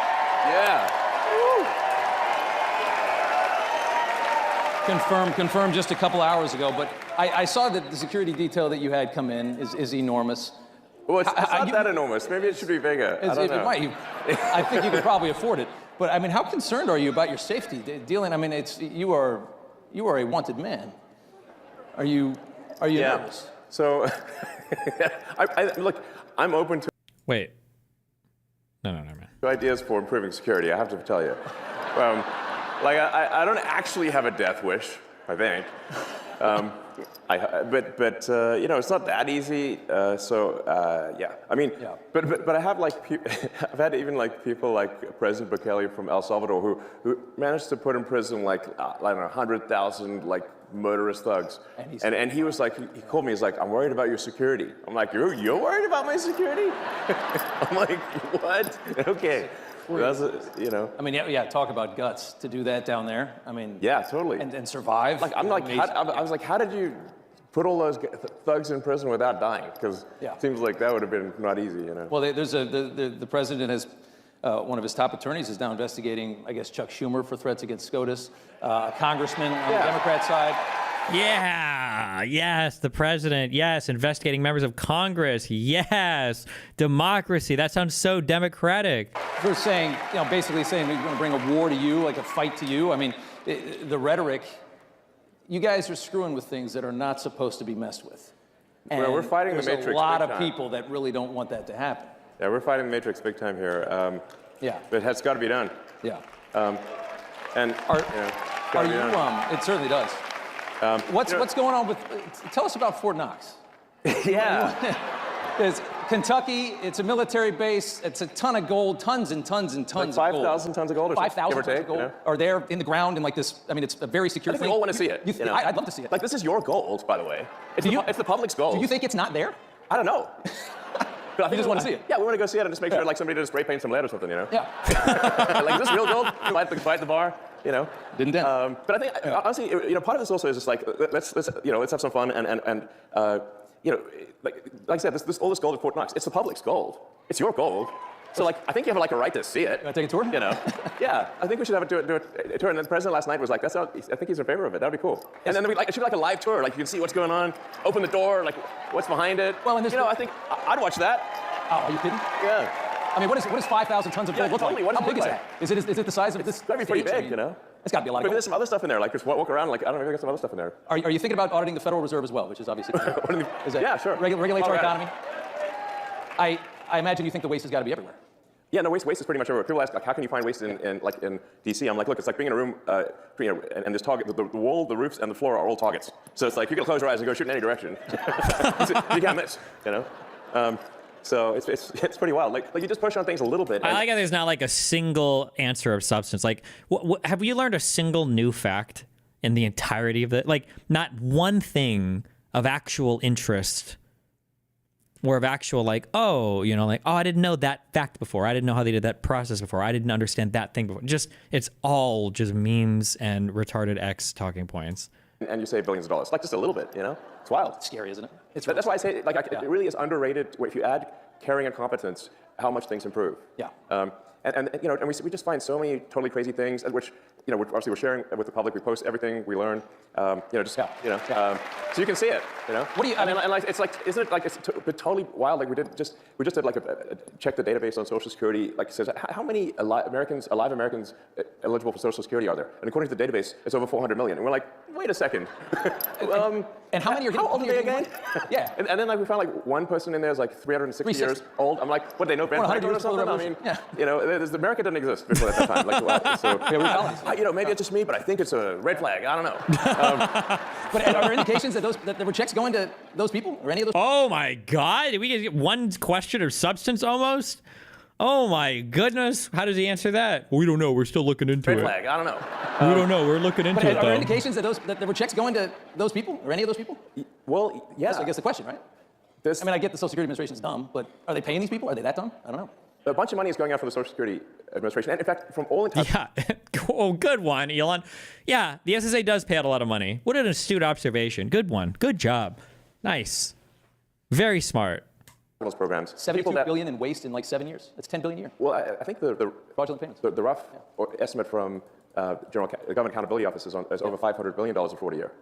Confirmed just a couple hours ago, but I saw that the security detail that you had come in is enormous. Well, it's not that enormous. Maybe it should be bigger. I don't know. I think you could probably afford it. But I mean, how concerned are you about your safety? I mean, you are a wanted man. Are you nervous? So, look, I'm open to... Wait. No, man. Ideas for improving security, I have to tell you. I don't actually have a death wish, I think. It's not that easy. I mean, but I have I've had even people like President Bukele from El Salvador who managed to put in prison 100,000 murderous thugs. And he was he called me. He's like, I'm worried about your security. I'm like, you're worried about my security? I'm like, what? Okay. That's, you know. I mean, yeah, talk about guts to do that down there. I mean, yeah, totally. And survive. Like, I'm like, I was like, how did you put all those thugs in prison without dying? Because it seems like that would have been not easy, you know. Well, the president has, one of his top attorneys is now investigating, I guess, Chuck Schumer for threats against SCOTUS, a congressman on the Democrat side. Yeah, yes, the president, yes, investigating members of Congress, yes, democracy, that sounds so democratic. They're saying, basically saying we're going to bring a war to you, like a fight to you. I mean, the rhetoric, you guys are screwing with things that are not supposed to be messed with. And we're fighting the Matrix. There's a lot big of time. people that really don't want that to happen. Yeah, we're fighting the Matrix big time here. Yeah. But it's got to be done. Yeah. And it certainly does. What's going on with? Tell us about Fort Knox. Yeah. It's Kentucky. It's a military base. It's a ton of gold, tons and tons and tons like of gold. 5,000 tons of gold, or 5,000 tons of gold are there in the ground in like this. I mean, it's a very secure I think thing. we all want to see it. I'd love to see it. Like, this is your gold, by the way. It's the public's gold. Do you think it's not there? I don't know. But I think You just want to see it. Yeah, we want to go see it and just make sure like somebody did a spray paint some lead or something, you know? Yeah. Like, is this real gold? Fight the bar, you know? Didn't dent. But I think honestly, part of this also is just like let's have some fun and like I said, all this gold at Fort Knox, it's the public's gold. It's your gold. So like I think you have like a right to see it. You want to take a tour? You know? Yeah, I think we should have a tour. And the president last night was like, I think he's in favor of it. That'd be cool. And then it should be like a live tour. Like you can see what's going on, open the door, like what's behind it. Well, and I think I'd watch that. Oh, are you kidding? Yeah. I mean, what is 5,000 tons of gold look totally. like? What How does big it is look that? Is it the size of this? It's gotta be pretty stage? I big, mean, you know? It's got to be a lot of Maybe gold. there's some other stuff in there. Like just walk around. Like I don't know, maybe there's some other stuff in there. Are you thinking about auditing the Federal Reserve as well, which is obviously yeah, sure. Regulates our All right. economy? I imagine you think the waste has got to be everywhere. Yeah, no, waste is pretty much everywhere. People ask, like, how can you find waste in D.C.? I'm like, look, it's like being in a room, and this target, the wall, the roofs, and the floor are all targets. So it's like you can close your eyes and go shoot in any direction. You can't miss, you know. So it's pretty wild. Like you just push on things a little bit. I like how there's not like a single answer of substance. Like, have you learned a single new fact in the entirety of it? Like, not one thing of actual interest. Or of actual like, I didn't know that fact before. I didn't know how they did that process before. I didn't understand that thing before. It's all just memes and retarded X talking points. And you save billions of dollars, like just a little bit, you know? It's wild. It's scary, isn't it? That's why I say, like, it really is underrated. If you add caring and competence, how much things improve. Yeah. And we just find so many totally crazy things, which obviously we're sharing with the public. We post everything we learn, so you can see it. You know. What do you? I mean, and like, it's like, isn't it like it's totally wild? Like we just did like a check the database on Social Security. Like it says how many alive Americans eligible for Social Security are there? And according to the database, it's over 400 million. And we're like, wait a second. And how many are getting? How old are they again? Yeah. And then like we found like one person in there is like 360 years old. I'm like, what, they know Ben Franklin or something? I mean, America didn't exist before at that time. Like, so maybe it's just me, but I think it's a red flag. I don't know. But are there indications that there were checks going to those people or any of those? Oh my God! Did we get one question of substance almost? Oh my goodness! How does he answer that? We don't know. We're still looking into it. Red flag. I don't know. We don't know. We're looking into it. Are though. there indications that there were checks going to those people or any of those people? Well, yeah. That's, I guess, the question, right? I mean, I get the Social Security Administration's dumb, but are they paying these people? Are they that dumb? I don't know. A bunch of money is going out from the Social Security Administration, and in fact, from all Yeah. Oh, good one, Elon. Yeah, the SSA does pay out a lot of money. What an astute observation. Good one. Good job. Nice. Very smart. Those programs. 72 billion in waste in like 7 years. That's 10 billion a year. Well, I think the fraudulent payments. The rough estimate from the Government Accountability Office is over $500 billion in fraud a year.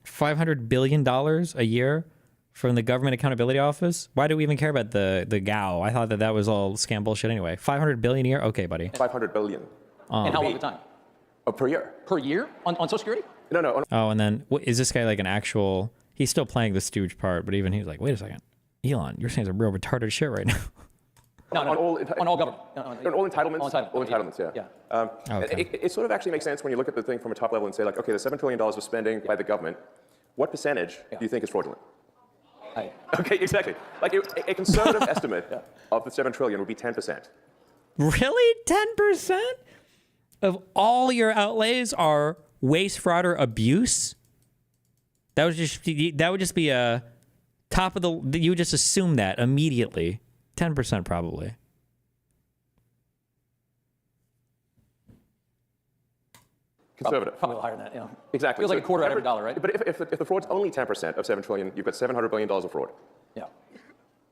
$500 billion a year from the Government Accountability Office? Why do we even care about the GAO? I thought that was all scam bullshit anyway. $500 billion a year? Okay, buddy. $500 billion. And how long at a time? Per year. Per year? On Social Security? No. Oh, and then is this guy like an actual... He's still playing the stooge part, but even he's like, wait a second. Elon, you're saying some real retarded shit right now. On all government. On all entitlements. All entitlements, yeah. Okay. It sort of actually makes sense when you look at the thing from a top level and say, like, okay, the $7 trillion of spending by the government, what percentage do you think is fraudulent? Okay, exactly. Like a conservative estimate of the $7 trillion would be 10%. Really? 10% of all your outlays are waste, fraud, or abuse? That would just be a top of the... You would just assume that immediately. 10% probably. conservative. Probably a little higher than that, yeah. Exactly. Feels like So a quarter out of every remember- dollar, right? But if the fraud's only 10% of $7 trillion, you've got $700 billion of fraud. Yeah.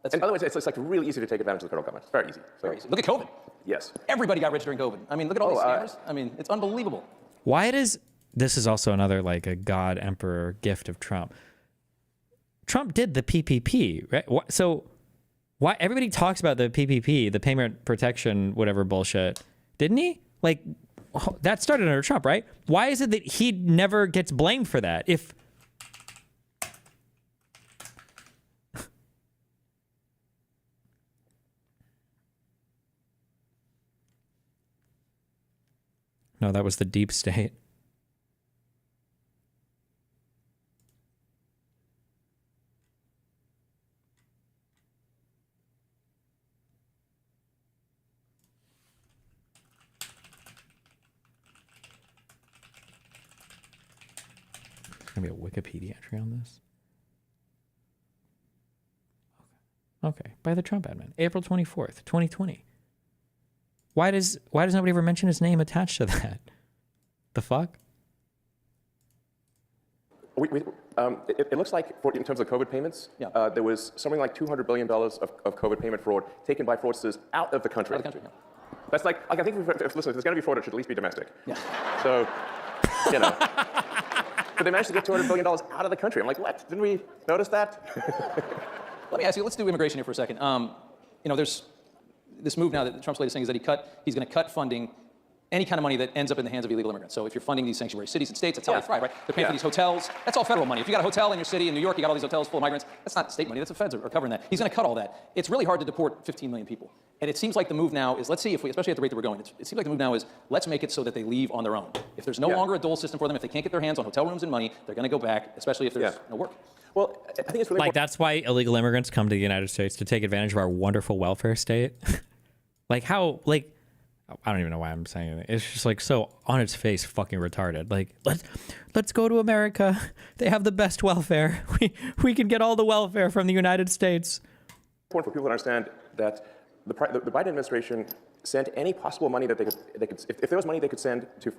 And by the way, it's like really easy to take advantage of the federal government. It's very easy. So, Very easy. Look at COVID. yes. Everybody got rich during COVID. I mean, look at all these scammers. I mean, it's unbelievable. Why does this is also another like a god emperor gift of Trump. Trump did the PPP, right? So why everybody talks about the PPP, the payment protection, whatever bullshit, didn't he? Like that started under Trump, right? Why is it that he never gets blamed for that? If no, that was the deep state. There's gonna be a Wikipedia entry on this. Okay, by the Trump admin, April 24th, 2020. Why does nobody ever mention his name attached to that? The fuck? It looks like, in terms of COVID payments, there was something like $200 billion of COVID payment fraud taken by fraudsters out of the country. Out of the country, yeah. That's like I think, listen, if there's going to be fraud, it should at least be domestic. Yeah. So, you know. But they managed to get $200 billion out of the country. I'm like, what? Didn't we notice that? Let me ask you, let's do immigration here for a second. You know, there's this move now that Trump's latest thing is that he's going to cut funding, any kind of money that ends up in the hands of illegal immigrants. So if you're funding these sanctuary cities and states, that's how they thrive, right? They're paying for these hotels. That's all federal money. If you got a hotel in your city in New York, you got all these hotels full of migrants, that's not state money. That's the feds are covering that. He's going to cut all that. It's really hard to deport 15 million people. And it seems like the move now is, let's see if we, especially at the rate that we're going, it seems like the move now is, let's make it so that they leave on their own. If there's no longer a dole system for them, if they can't get their hands on hotel rooms and money, they're going to go back, especially if there's no work. Well, I think it's really like that's why illegal immigrants come to the United States to take advantage of our wonderful welfare state. Like how, like, I don't even know why I'm saying it. It's just like so on its face fucking retarded. Like let's go to America. They have the best welfare. We can get all the welfare from the United States. Important for people to understand that the Biden administration sent any possible money that they could if there was money they could send to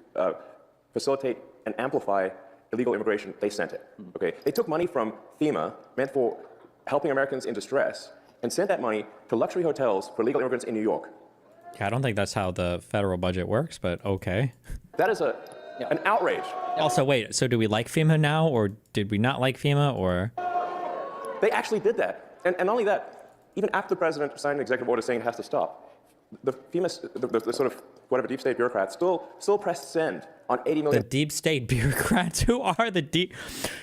facilitate and amplify illegal immigration, they sent it. Okay, they took money from FEMA meant for helping Americans in distress and sent that money to luxury hotels for illegal immigrants in New York. Yeah, I don't think that's how the federal budget works, but okay. That is an outrage. Also, wait, so do we like FEMA now, or did we not like FEMA, or? They actually did that. And not only that, even after the president signed an executive order saying it has to stop, the FEMA, the sort of whatever deep state bureaucrats still pressed send on 80 million. The deep state bureaucrats? Who are the deep?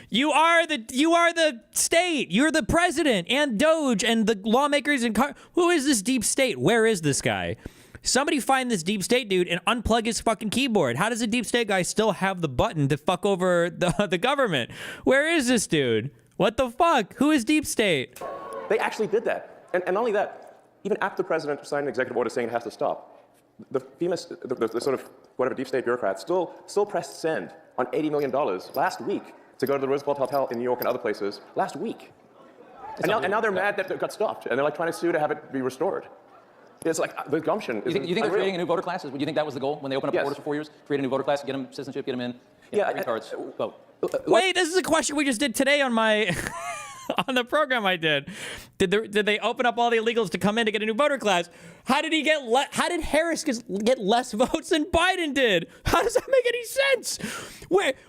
You are the state. You're the president and Doge and the lawmakers and who is this deep state? Where is this guy? Somebody find this deep state dude and unplug his fucking keyboard. How does a deep state guy still have the button to fuck over the government? Where is this dude? What the fuck? Who is deep state? They actually did that. And not only that, even after the president signed an executive order saying it has to stop, the FEMA, the sort of whatever deep state bureaucrats still pressed send on $80 million last week to go to the Roosevelt Hotel in New York and other places last week. And now they're mad that it got stopped, and they're like trying to sue to have it be restored. It's like the gumption. You think they're creating a new voter class? Do you think that was the goal when they opened up the borders for 4 years? Create a new voter class, get them citizenship, get them in, green cards, vote. Wait, this is a question we just did today on my on the program I did. Did they open up all the illegals to come in to get a new voter class? How did he get? How did Harris get less votes than Biden did? How does that make any sense?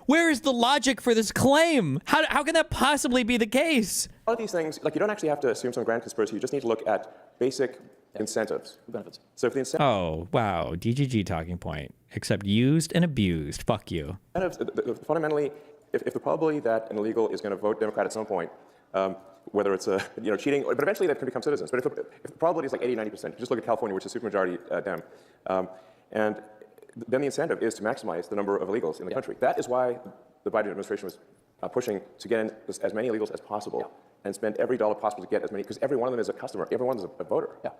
Where is the logic for this claim? How can that possibly be the case? A lot of these things, like you don't actually have to assume some grand conspiracy. You just need to look at basic incentives. Benefits. So if the incentive, oh wow, DGG talking point. Except used and abused. Fuck you. Fundamentally, if the probability that an illegal is going to vote Democrat at some point, whether it's cheating, but eventually they can become citizens. But if the probability is like 80-90%, just look at California, which is supermajority Dem, and then the incentive is to maximize the number of illegals in the country. That is why the Biden administration was pushing to get in as many illegals as possible and spend every dollar possible to get as many, because every one of them is a customer, every one is a voter. Yeah.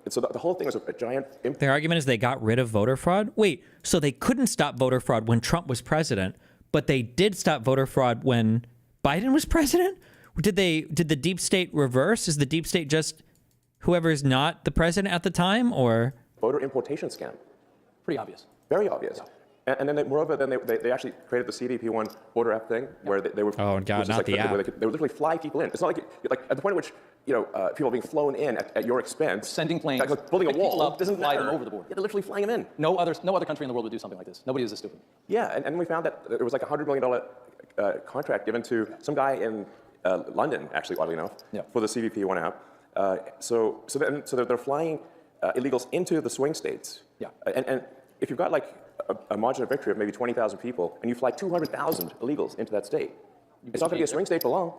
So the whole thing was a giant impact. Their argument is they got rid of voter fraud? Wait, so they couldn't stop voter fraud when Trump was president, but they did stop voter fraud when Biden was president? Did the deep state reverse? Is the deep state just whoever is not the president at the time, or? Voter importation scam. Pretty obvious. Very obvious. And then, moreover, they actually created the CBP1 border app thing where they were. Oh God, not the app. Where they would literally fly people in. It's not like at the point at which people are being flown in at your expense. Sending planes, like building a wall doesn't fly matter. them over the border. Yeah, they're literally flying them in. No other country in the world would do something like this. Nobody is this stupid. Yeah, and we found that there was like a $100 million contract given to some guy in London, actually, oddly enough, for the CBP1 app. So they're flying illegals into the swing states. Yeah. And if you've got like a margin of victory of maybe 20,000 people, and you fly 200,000 illegals into that state, it's not going to be a swing state for long.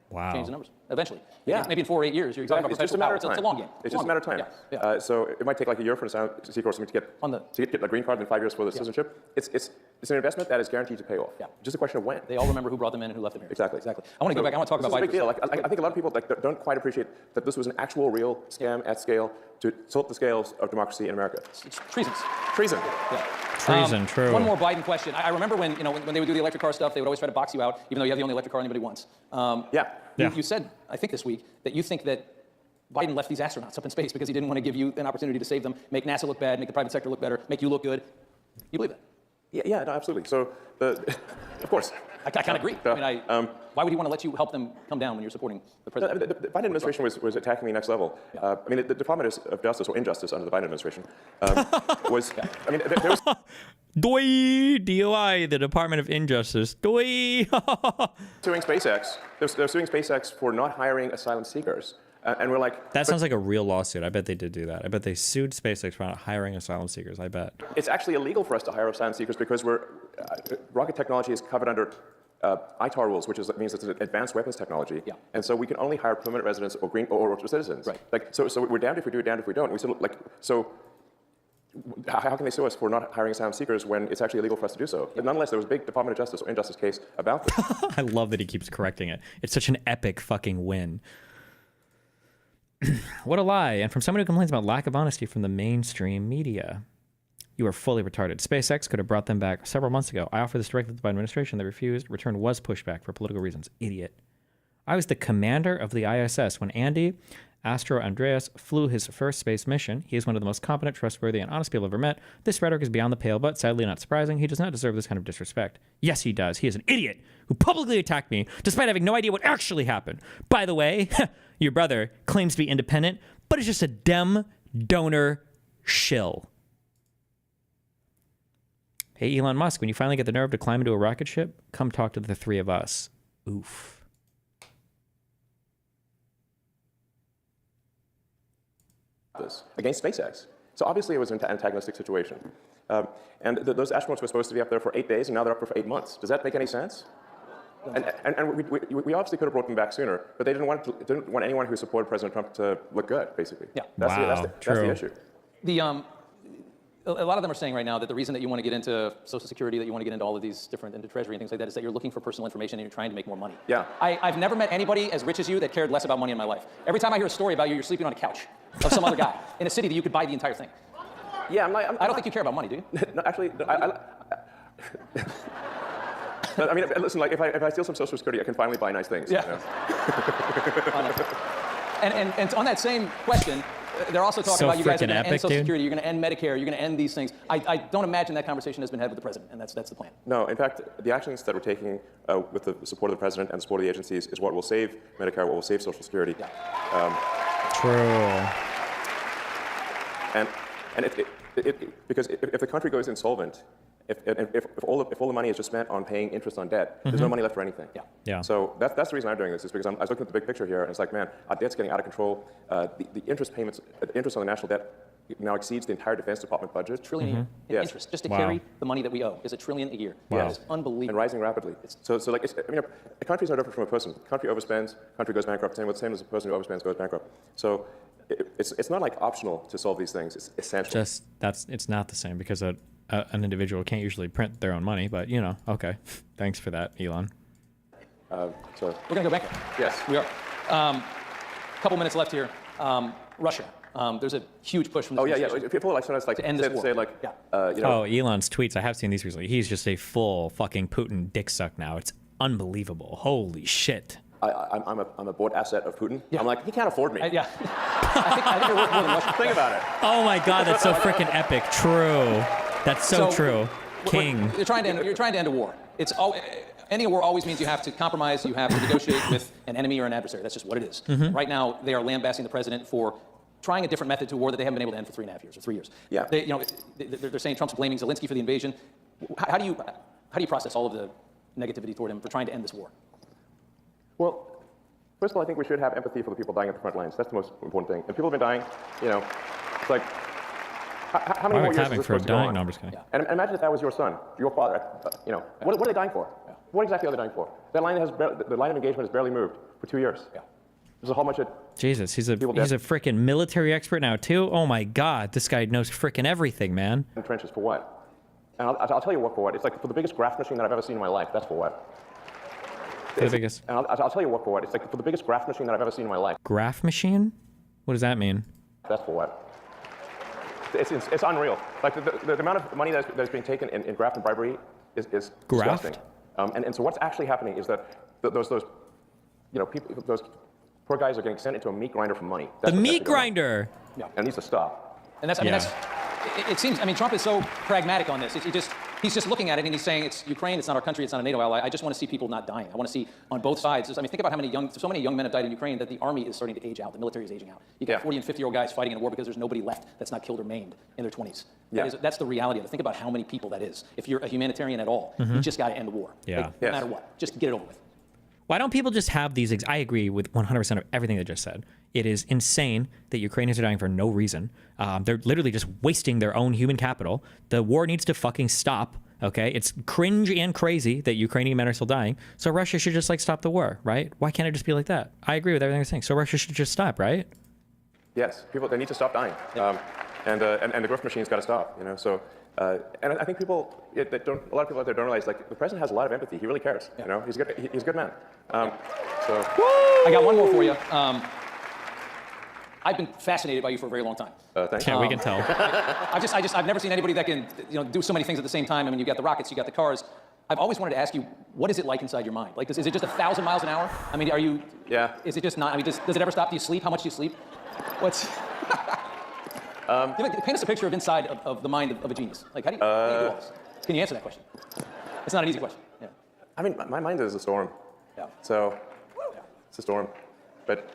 Wow. Change the numbers eventually. Yeah. Maybe in 4 or 8 years, you're talking about It's just a matter of time. It's a long game. It's just a matter of time. Yeah. So it might take like a year for an asylum seeker or something to get a green card and 5 years for the citizenship. It's an investment that is guaranteed to pay off. Yeah. Just a question of when. They all remember who brought them in and who left them here. Exactly. I want to go back. I want to talk about Biden. This is a big deal. Biden. I think a lot of people don't quite appreciate that this was an actual, real scam at scale to tilt the scales of democracy in America. It's treason. Treason. Yeah. Treason, true. One more Biden question. I remember when they would do the electric car stuff, they would always try to box you out, even though you have the only electric car anybody wants. You said, I think this week, that you think that Biden left these astronauts up in space because he didn't want to give you an opportunity to save them, make NASA look bad, make the private sector look better, make you look good. You believe that? Yeah, no, absolutely. So, of course. I kind of agree. Why would he want to let you help them come down when you're supporting the president? The Biden administration was attacking me next level. Yeah. The Department of Justice, or Injustice under the Biden administration, was, there was... DOI, the Department of Injustice. Suing SpaceX. They're suing SpaceX for not hiring asylum seekers. And we're like... That sounds like a real lawsuit. I bet they did do that. I bet they sued SpaceX for not hiring asylum seekers. I bet. It's actually illegal for us to hire asylum seekers because rocket technology is covered under ITAR rules, which means it's an advanced weapons technology. Yeah. And so we can only hire permanent residents or citizens. Right. So we're damned if we do, damned if we don't. How can they sue us for not hiring asylum seekers when it's actually illegal for us to do so? But nonetheless, there was a big Department of Justice or Injustice case about this. I love that he keeps correcting it. It's such an epic fucking win. What a lie. And from someone who complains about lack of honesty from the mainstream media. You are fully retarded. SpaceX could have brought them back several months ago. I offered this directly to the Biden administration. They refused. Return was pushed back for political reasons. Idiot. I was the commander of the ISS when Andy Astro Andreas flew his first space mission. He is one of the most competent, trustworthy, and honest people I've ever met. This rhetoric is beyond the pale, but sadly not surprising. He does not deserve this kind of disrespect. Yes, he does. He is an idiot who publicly attacked me, despite having no idea what actually happened. By the way, your brother claims to be independent, but is just a Dem donor shill. Hey, Elon Musk, when you finally get the nerve to climb into a rocket ship, come talk to the three of us. Oof. Against SpaceX. So obviously it was an antagonistic situation. And those astronauts were supposed to be up there for 8 days, and now they're up there for 8 months. Does that make any sense? And we obviously could have brought them back sooner, but they didn't want anyone who supported President Trump to look good, basically. Yeah. That's the issue. A lot of them are saying right now that the reason that you want to get into Social Security, that you want to get into all of these different, into Treasury and things like that, is that you're looking for personal information and you're trying to make more money. Yeah. I've never met anybody as rich as you that cared less about money in my life. Every time I hear a story about you, you're sleeping on a couch of some other guy in a city that you could buy the entire thing. Yeah, I don't think you care about money, do you? No, actually, I mean, listen, like if I steal some Social Security, I can finally buy nice things. Yeah. You know? And on that same question, they're also talking about you guys are going to end Social Security, you're going to end Medicare, you're going to end these things. I don't imagine that conversation has been had with the president, and that's the plan. No, in fact, the actions that we're taking with the support of the president and the support of the agencies is what will save Medicare, what will save Social Security. Yeah. True. And because if the country goes insolvent, if all the money is just spent on paying interest on debt, there's no money left for anything. Yeah. So that's the reason I'm doing this, is because I was looking at the big picture here, and it's like, man, our debt's getting out of control. The interest payments, interest on the national debt now exceeds the entire Defense Department budget. $1 trillion a year in interest, just to carry the money that we owe, is $1 trillion a year. Wow. That is unbelievable. And rising rapidly. So like, a country's no different from a person. Country overspends, country goes bankrupt. Same as a person who overspends goes bankrupt. So it's not like optional to solve these things. It's essential. It's not the same, because an individual can't usually print their own money, but okay. Thanks for that, Elon. So we're gonna go back. Yes, we are. Couple minutes left here. Russia. There's a huge push from the administration. People like sometimes like to end this war. Say like, Elon's tweets. I have seen these recently. He's just a full fucking Putin dick suck now. It's unbelievable. Holy shit. I'm a bought asset of Putin. Yeah. I'm like, he can't afford me. I think you're worth more than Russia. Think about it. Oh my God, that's so freaking epic. True. That's so true. king. You're trying to end a war. It's ending a war always means you have to compromise, you have to negotiate with an enemy or an adversary. That's just what it is. Right now, they are lambasting the president for trying a different method to a war that they haven't been able to end for 3.5 years or 3 years. Yeah. They're saying Trump's blaming Zelensky for the invasion. How do you process all of the negativity toward him for trying to end this war? Well, first of all, I think we should have empathy for the people dying at the front lines. That's the most important thing. And people have been dying, it's like, how many more years is this supposed to go on? No, I'm just kidding. Yeah. And imagine if that was your son, your father, what are they dying for? Yeah. What exactly are they dying for? That line the line of engagement has barely moved for 2 years. Yeah. This is how much it... Jesus, he's a freaking military expert now too. Oh my God, this guy knows freaking everything, man. In trenches for what? And I'll tell you what for what. It's like for the biggest graph machine that I've ever seen in my life. That's for what. The biggest. And I'll tell you what for what. It's like for the biggest graph machine that I've ever seen in my life. Graph machine? What does that mean? That's for what. It's unreal. Like the amount of money that's being taken in graft and bribery is disgusting. And so what's actually happening is that those people, those poor guys are getting sent into a meat grinder for money. The meat grinder. Yeah. And it needs to stop. And that's, it seems, Trump is so pragmatic on this. He's just looking at it and he's saying it's Ukraine, it's not our country, it's not a NATO ally. I just want to see people not dying. I want to see on both sides. Think about how so many young men have died in Ukraine that the army is starting to age out. The military is aging out. You got 40 and 50-year-old guys fighting in a war because there's nobody left that's not killed or maimed in their 20s. Yeah. That's the reality of it. Think about how many people that is. If you're a humanitarian at all, you just got to end the war. Yeah. No matter what. Just get it over with. Why don't people just have these? I agree with 100% of everything they just said. It is insane that Ukrainians are dying for no reason. They're literally just wasting their own human capital. The war needs to fucking stop. Okay, it's cringe and crazy that Ukrainian men are still dying. So Russia should just stop the war, right? Why can't it just be like that? I agree with everything they're saying. So Russia should just stop, right? Yes, they need to stop dying, and the growth machine's got to stop. So. And I think a lot of people out there don't realize, like, the president has a lot of empathy. He really cares. He's a good man. I got one more for you. I've been fascinated by you for a very long time. Thank you. Yeah, we can tell. I've never seen anybody that can do so many things at the same time. I mean, you got the rockets, you got the cars. I've always wanted to ask you, what is it like inside your mind? Like, is it just 1,000 miles an hour? I mean, are you? Yeah. Is it just not? I mean, does it ever stop? Do you sleep? How much do you sleep? What's? Paint us a picture of inside of the mind of a genius. Like, how do you do all this? Can you answer that question? It's not an easy question. Yeah. I mean, my mind is a storm. Yeah. So, it's a storm. But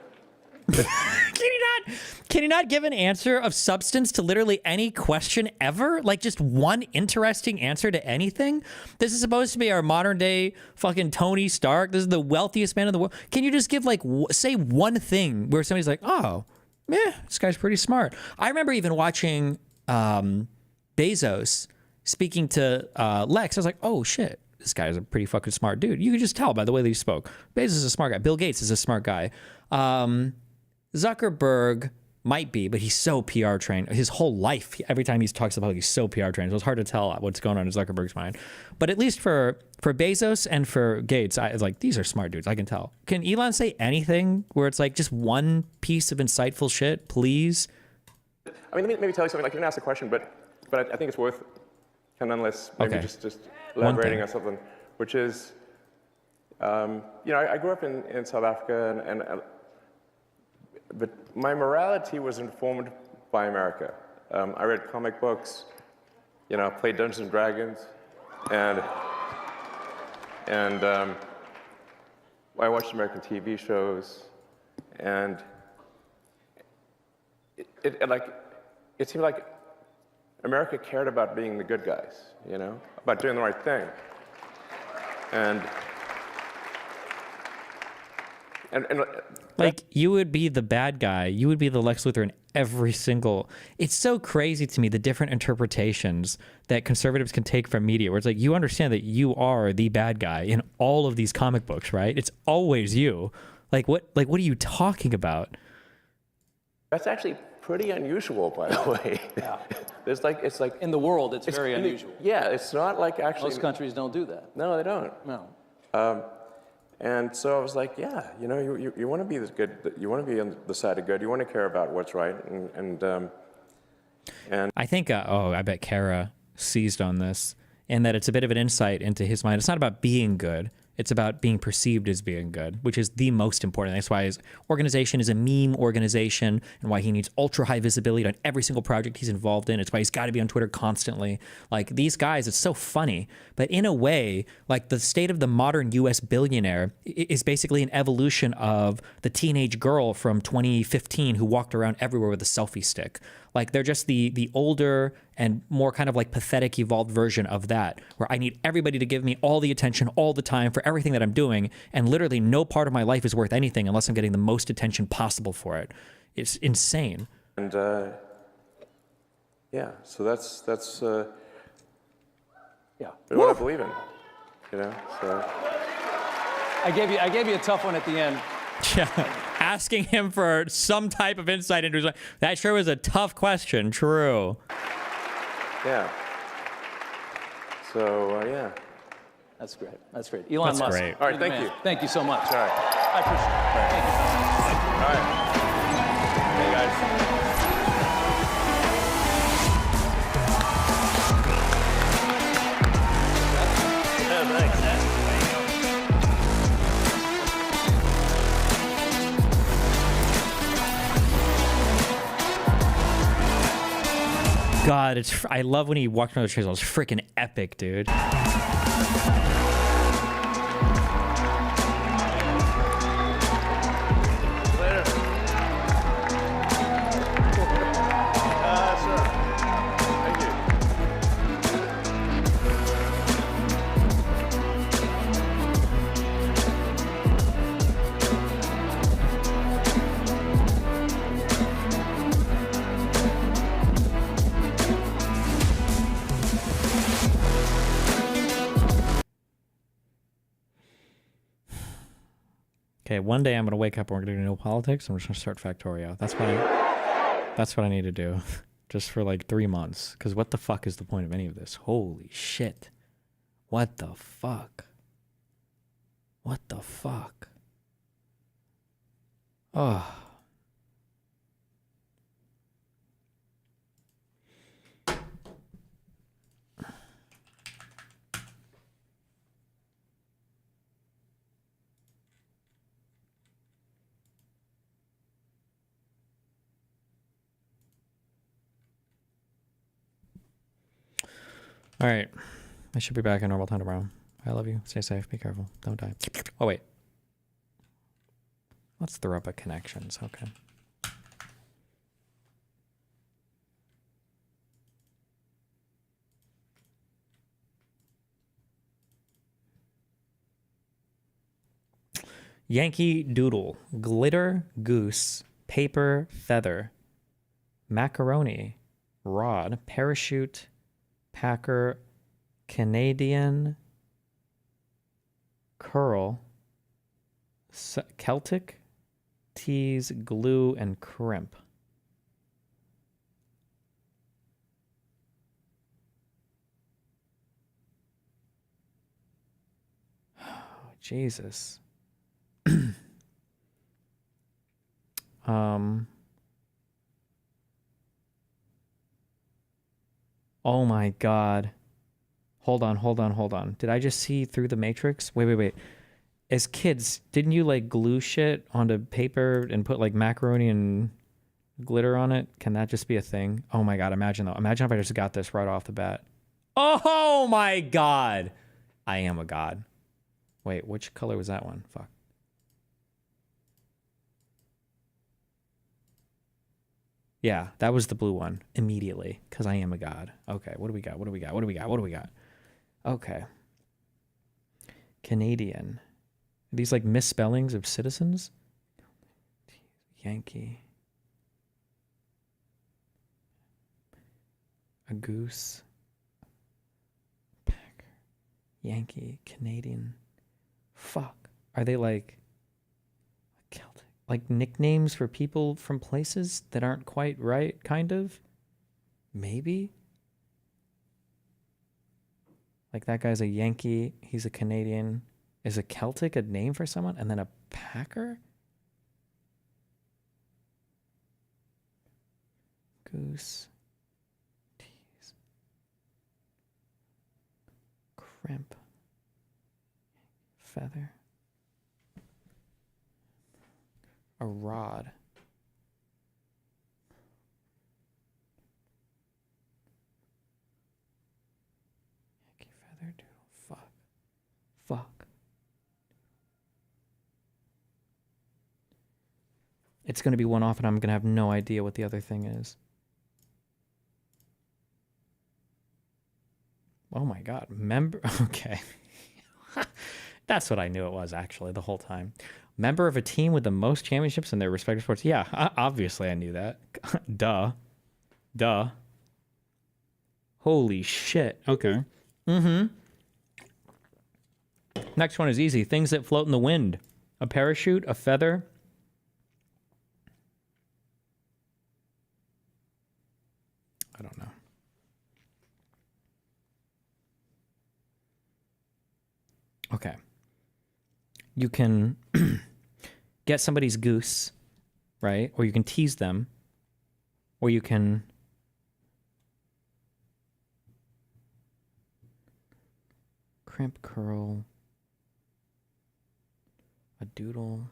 Can you not give an answer of substance to literally any question ever? Like just one interesting answer to anything? This is supposed to be our modern day fucking Tony Stark. This is the wealthiest man in the world. Can you just give say one thing where somebody's like, oh, yeah, this guy's pretty smart. I remember even watching Bezos speaking to Lex. I was like, oh shit, this guy is a pretty fucking smart dude. You could just tell by the way that he spoke. Bezos is a smart guy. Bill Gates is a smart guy. Zuckerberg might be, but he's so PR trained. His whole life, every time he talks about it, he's so PR trained. So it's hard to tell what's going on in Zuckerberg's mind. But at least for Bezos and for Gates, it's like, these are smart dudes. I can tell. Can Elon say anything where it's like just one piece of insightful shit, please? I mean, let me maybe tell you something. Like, you didn't ask the question, but I think it's worth, and nonetheless, maybe just elaborating on something, which is, I grew up in South Africa, but my morality was informed by America. I read comic books, played Dungeons and Dragons, and I watched American TV shows, and it seemed like America cared about being the good guys, about doing the right thing, and like you would be the bad guy. You would be the Lex Luthor in every single. It's so crazy to me the different interpretations that conservatives can take from media. Where it's like you understand that you are the bad guy in all of these comic books, right? It's always you. Like what are you talking about? That's actually pretty unusual, by the way. Yeah. It's like in the world, it's very unusual. Yeah, it's not like actually. Most countries don't do that. No, they don't. No. And so I was like, yeah, you want to be this good. You want to be on the side of good. You want to care about what's right. And I think, I bet Kara seized on this, and that it's a bit of an insight into his mind. It's not about being good. It's about being perceived as being good, which is the most important. That's why his organization is a meme organization and why he needs ultra high visibility on every single project he's involved in. It's why he's got to be on Twitter constantly. Like these guys, it's so funny. But in a way, like the state of the modern US billionaire is basically an evolution of the teenage girl from 2015 who walked around everywhere with a selfie stick. Like they're just the older and more kind of like pathetic evolved version of that, where I need everybody to give me all the attention all the time for everything that I'm doing, and literally no part of my life is worth anything unless I'm getting the most attention possible for it. It's insane. And yeah, so that's Yeah. what I believe in, you know. So I gave you a tough one at the end. Yeah, asking him for some type of insight into his life. That sure was a tough question. True. yeah. So yeah. That's great. That's great. Elon That's Musk. great. All right, you're the thank man. you. Thank you so much. All right. I appreciate it. Thank you so much. All right. Hey guys. God, I love when he walked around the trails. It was freaking epic, dude. Okay, one day I'm gonna wake up and we're gonna do no politics and we're just gonna start Factorio. That's what I need to do. Just for like 3 months. Because what the fuck is the point of any of this? Holy shit. What the fuck? What the fuck? Oh. All right. I should be back in normal time tomorrow. I love you. Stay safe. Be careful. Don't die. Oh, wait. Let's throw up a connections. Okay. Yankee Doodle. Glitter Goose. Paper Feather. Macaroni. Rod. Parachute. Packer, Canadian, Curl, Celtic, Tease, Glue, and Crimp. Oh, Jesus. Oh my God. Hold on. Did I just see through the Matrix? Wait. As kids, didn't you like glue shit onto paper and put like macaroni and glitter on it? Can that just be a thing? Oh my God, imagine though. Imagine if I just got this right off the bat. Oh my God. I am a god. Wait, which color was that one? Fuck. Yeah, that was the blue one immediately because I am a god. Okay, what do we got? Okay. Canadian. Are these like misspellings of citizens? Yankee. A goose. Packer. Yankee. Canadian. Fuck. Are they like Celtic? Like nicknames for people from places that aren't quite right, kind of? Maybe? Like that guy's a Yankee, he's a Canadian. Is a Celtic a name for someone? And then a Packer? Goose. Tease. Crimp. feather. A rod. Yankee feather doodle. Fuck. Fuck. It's going to be one off and I'm going to have no idea what the other thing is. Oh my God. Member. Okay. That's what I knew it was actually the whole time. Member of a team with the most championships in their respective sports. Yeah, obviously I knew that. Duh. Duh. Holy shit. Okay. Mm-hmm. Next one is easy. Things that float in the wind. A parachute, a feather. I don't know. Okay. You can get somebody's goose, right? Or you can tease them. Or you can crimp, curl, a doodle,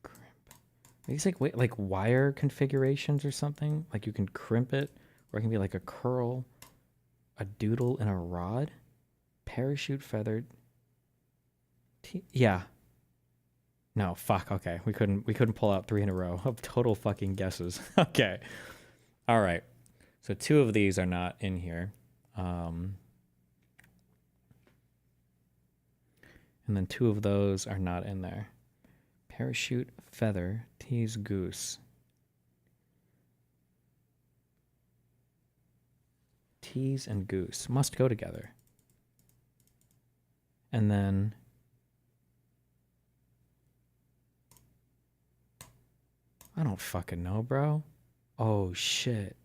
crimp. Are these like wire configurations or something? Like you can crimp it, or it can be like a curl, a doodle, and a rod. Parachute, feathered. Yeah. No, fuck. Okay, we couldn't pull out 3 in a row of total fucking guesses. Okay. All right. So 2 of these are not in here. And then 2 of those are not in there. Parachute, feather, tease, goose. Tease and goose must go together. And then I don't fucking know, bro. Oh shit.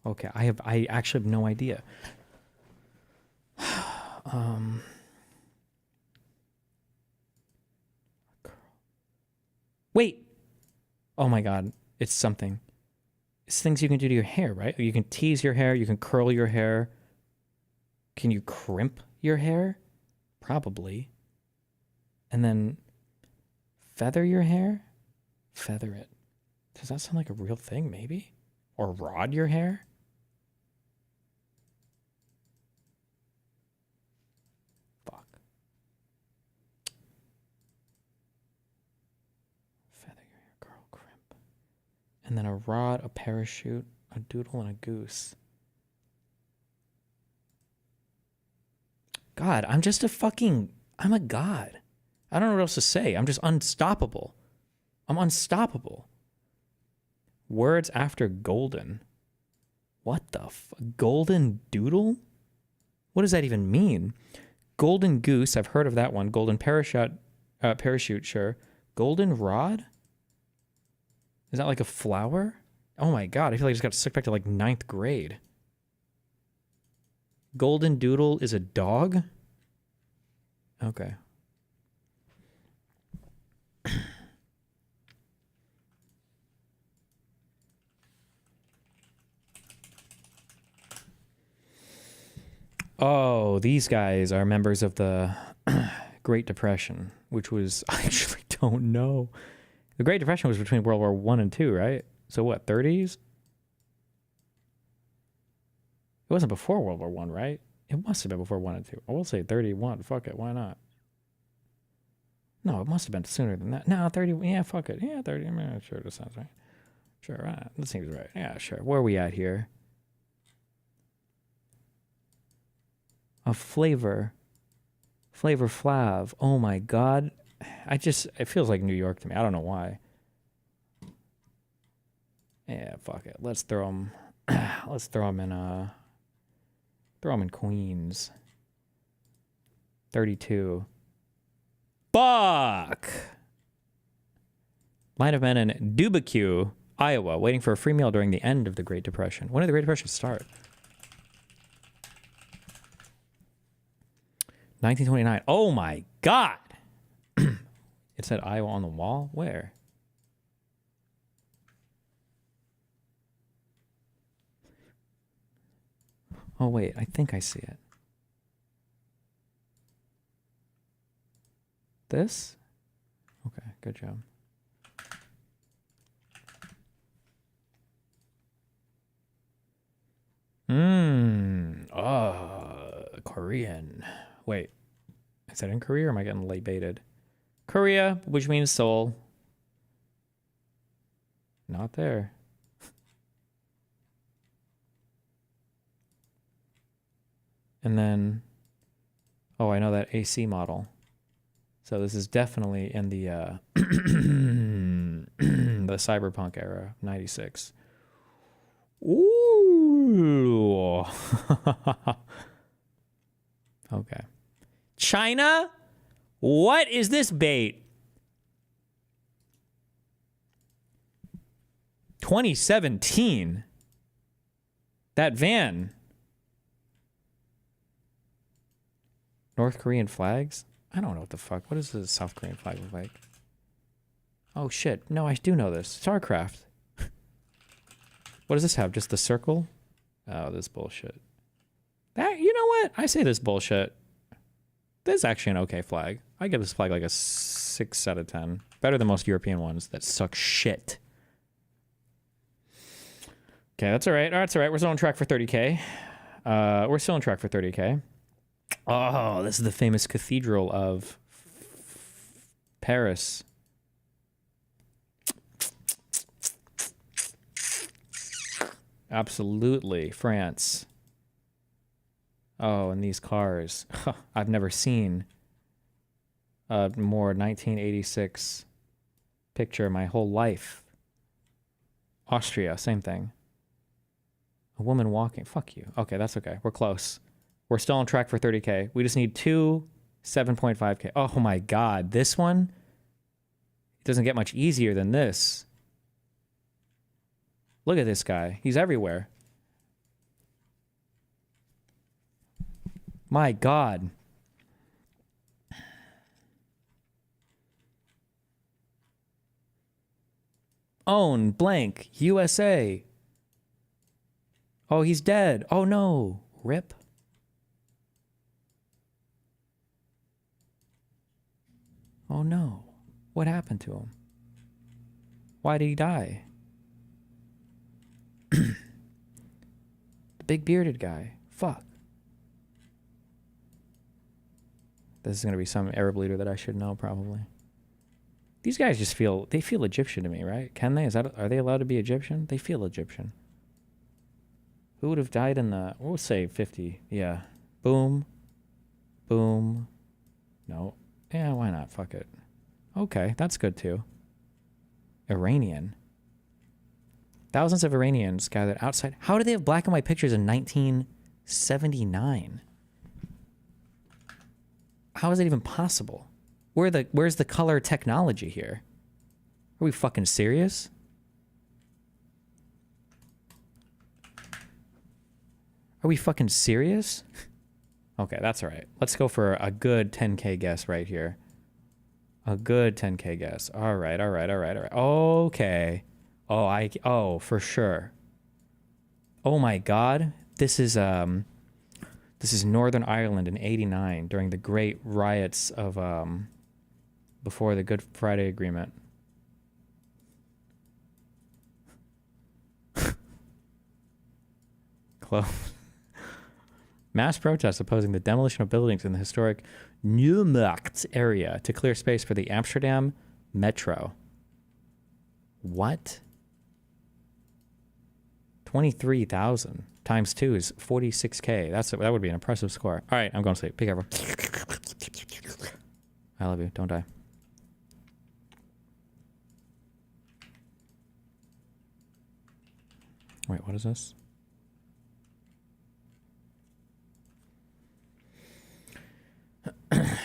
Okay, I actually have no idea. Wait. Oh my God. It's something. It's things you can do to your hair, right? You can tease your hair, you can curl your hair. Can you crimp your hair? Probably. And then feather your hair? Feather it. Does that sound like a real thing, maybe? Or rod your hair? Fuck. Feather your hair, curl, crimp. And then a rod, a parachute, a doodle, and a goose. God, I'm a god. I don't know what else to say. I'm just unstoppable. I'm unstoppable. Words after golden. What the golden doodle? What does that even mean? Golden goose, I've heard of that one. Golden parachute, sure. Golden rod? Is that like a flower? Oh my God, I feel like I just got stuck back to like 9th grade. Golden doodle is a dog? Okay. Oh, these guys are members of the Great Depression, which was, I actually don't know. The Great Depression was between World War I and II, right? So what, 30s? It wasn't before World War I, right? It must have been before 1 and 2. I will say 31. Fuck it. Why not? No, it must have been sooner than that. No, 30. Yeah, fuck it. Yeah, 30. I mean, sure, that sounds right. Sure, right. That seems right. Yeah, sure. Where are we at here? A flavor. Flavor Flav. Oh my God. It feels like New York to me. I don't know why. Yeah, fuck it. Let's throw them. Let's throw them in Queens. 32. Fuck! Line of men in Dubuque, Iowa, waiting for a free meal during the end of the Great Depression. When did the Great Depression start? 1929. Oh my God! It said Iowa on the wall? Where? Oh, wait. I think I see it. This? Okay, good job. Korean. Wait, is that in Korea or am I getting late baited? Korea, which means Seoul. Not there. And then, oh, I know that AC model. So this is definitely in the the cyberpunk era, 96. Ooh. Okay. China? What is this bait? 2017. That van. North Korean flags? I don't know what the fuck. What does the South Korean flag look like? Oh shit. No, I do know this. StarCraft. What does this have? Just the circle? Oh, this bullshit. That, you know what? I say this bullshit. This is actually an okay flag. I give this flag like a 6 out of 10. Better than most European ones that suck shit. Okay, that's all right. That's all right. We're still on track for 30K. We're still on track for 30K. Oh, this is the famous cathedral of Paris. Absolutely, France. Oh, and these cars. I've never seen a more 1986 picture in my whole life. Austria, same thing. A woman walking. Fuck you. Okay, that's okay. We're close. We're still on track for 30K. We just need 2 7.5K. Oh my God. This one doesn't get much easier than this. Look at this guy. He's everywhere. My God. Own blank USA. Oh, he's dead. Oh no. Rip. Oh no. What happened to him? Why did he die? The big bearded guy. Fuck. This is going to be some Arab leader that I should know, probably. These guys just feel, they feel Egyptian to me, right? Can they? Are they allowed to be Egyptian? They feel Egyptian. Who would have died in the, we'll say 50. Yeah. Boom. Boom. No. Yeah, why not? Fuck it. Okay, that's good too. Iranian. Thousands of Iranians gathered outside. How did they have black and white pictures in 1979? How is it even possible? Where's the color technology here? Are we fucking serious? Are we fucking serious? Okay, that's all right. Let's go for a good 10K guess right here. A good 10K guess. All right. Okay. Oh, for sure. Oh my God. This is Northern Ireland in '89 during the great riots of before the Good Friday Agreement. Close. Mass protests opposing the demolition of buildings in the historic Nieuwmarkt area to clear space for the Amsterdam Metro. What? 23,000 times 2 is 46K. That would be an impressive score. All right, I'm going to sleep. Be careful. I love you. Don't die. Wait, what is this?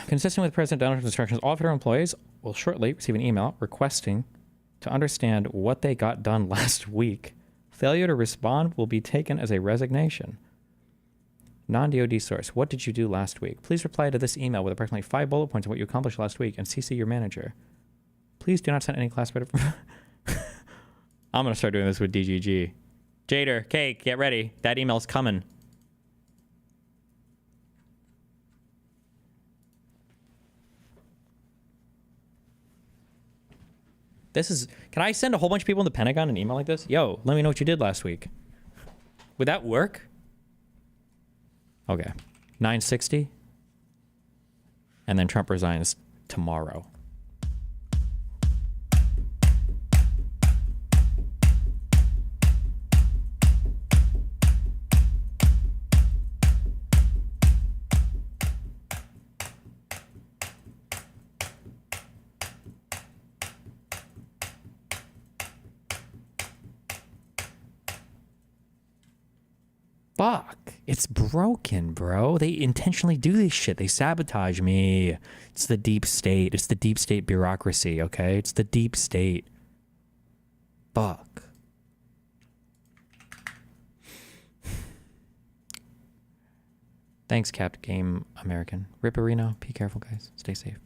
Consistent with President Donald Trump's instructions, all federal employees will shortly receive an email requesting to understand what they got done last week. Failure to respond will be taken as a resignation. Non-DOD source. What did you do last week? Please reply to this email with approximately 5 bullet points on what you accomplished last week and CC your manager. Please do not send any classified... I'm going to start doing this with DGG. Jader, Cake, get ready. That email's coming. This is. Can I send a whole bunch of people in the Pentagon an email like this? Yo, let me know what you did last week. Would that work? Okay. 960. And then Trump resigns tomorrow. Fuck. It's broken, bro. They intentionally do this shit. They sabotage me. It's the deep state. It's the deep state bureaucracy, okay? It's the deep state. Fuck. Thanks, Captain Game American. Ripperino. Be careful, guys. Stay safe.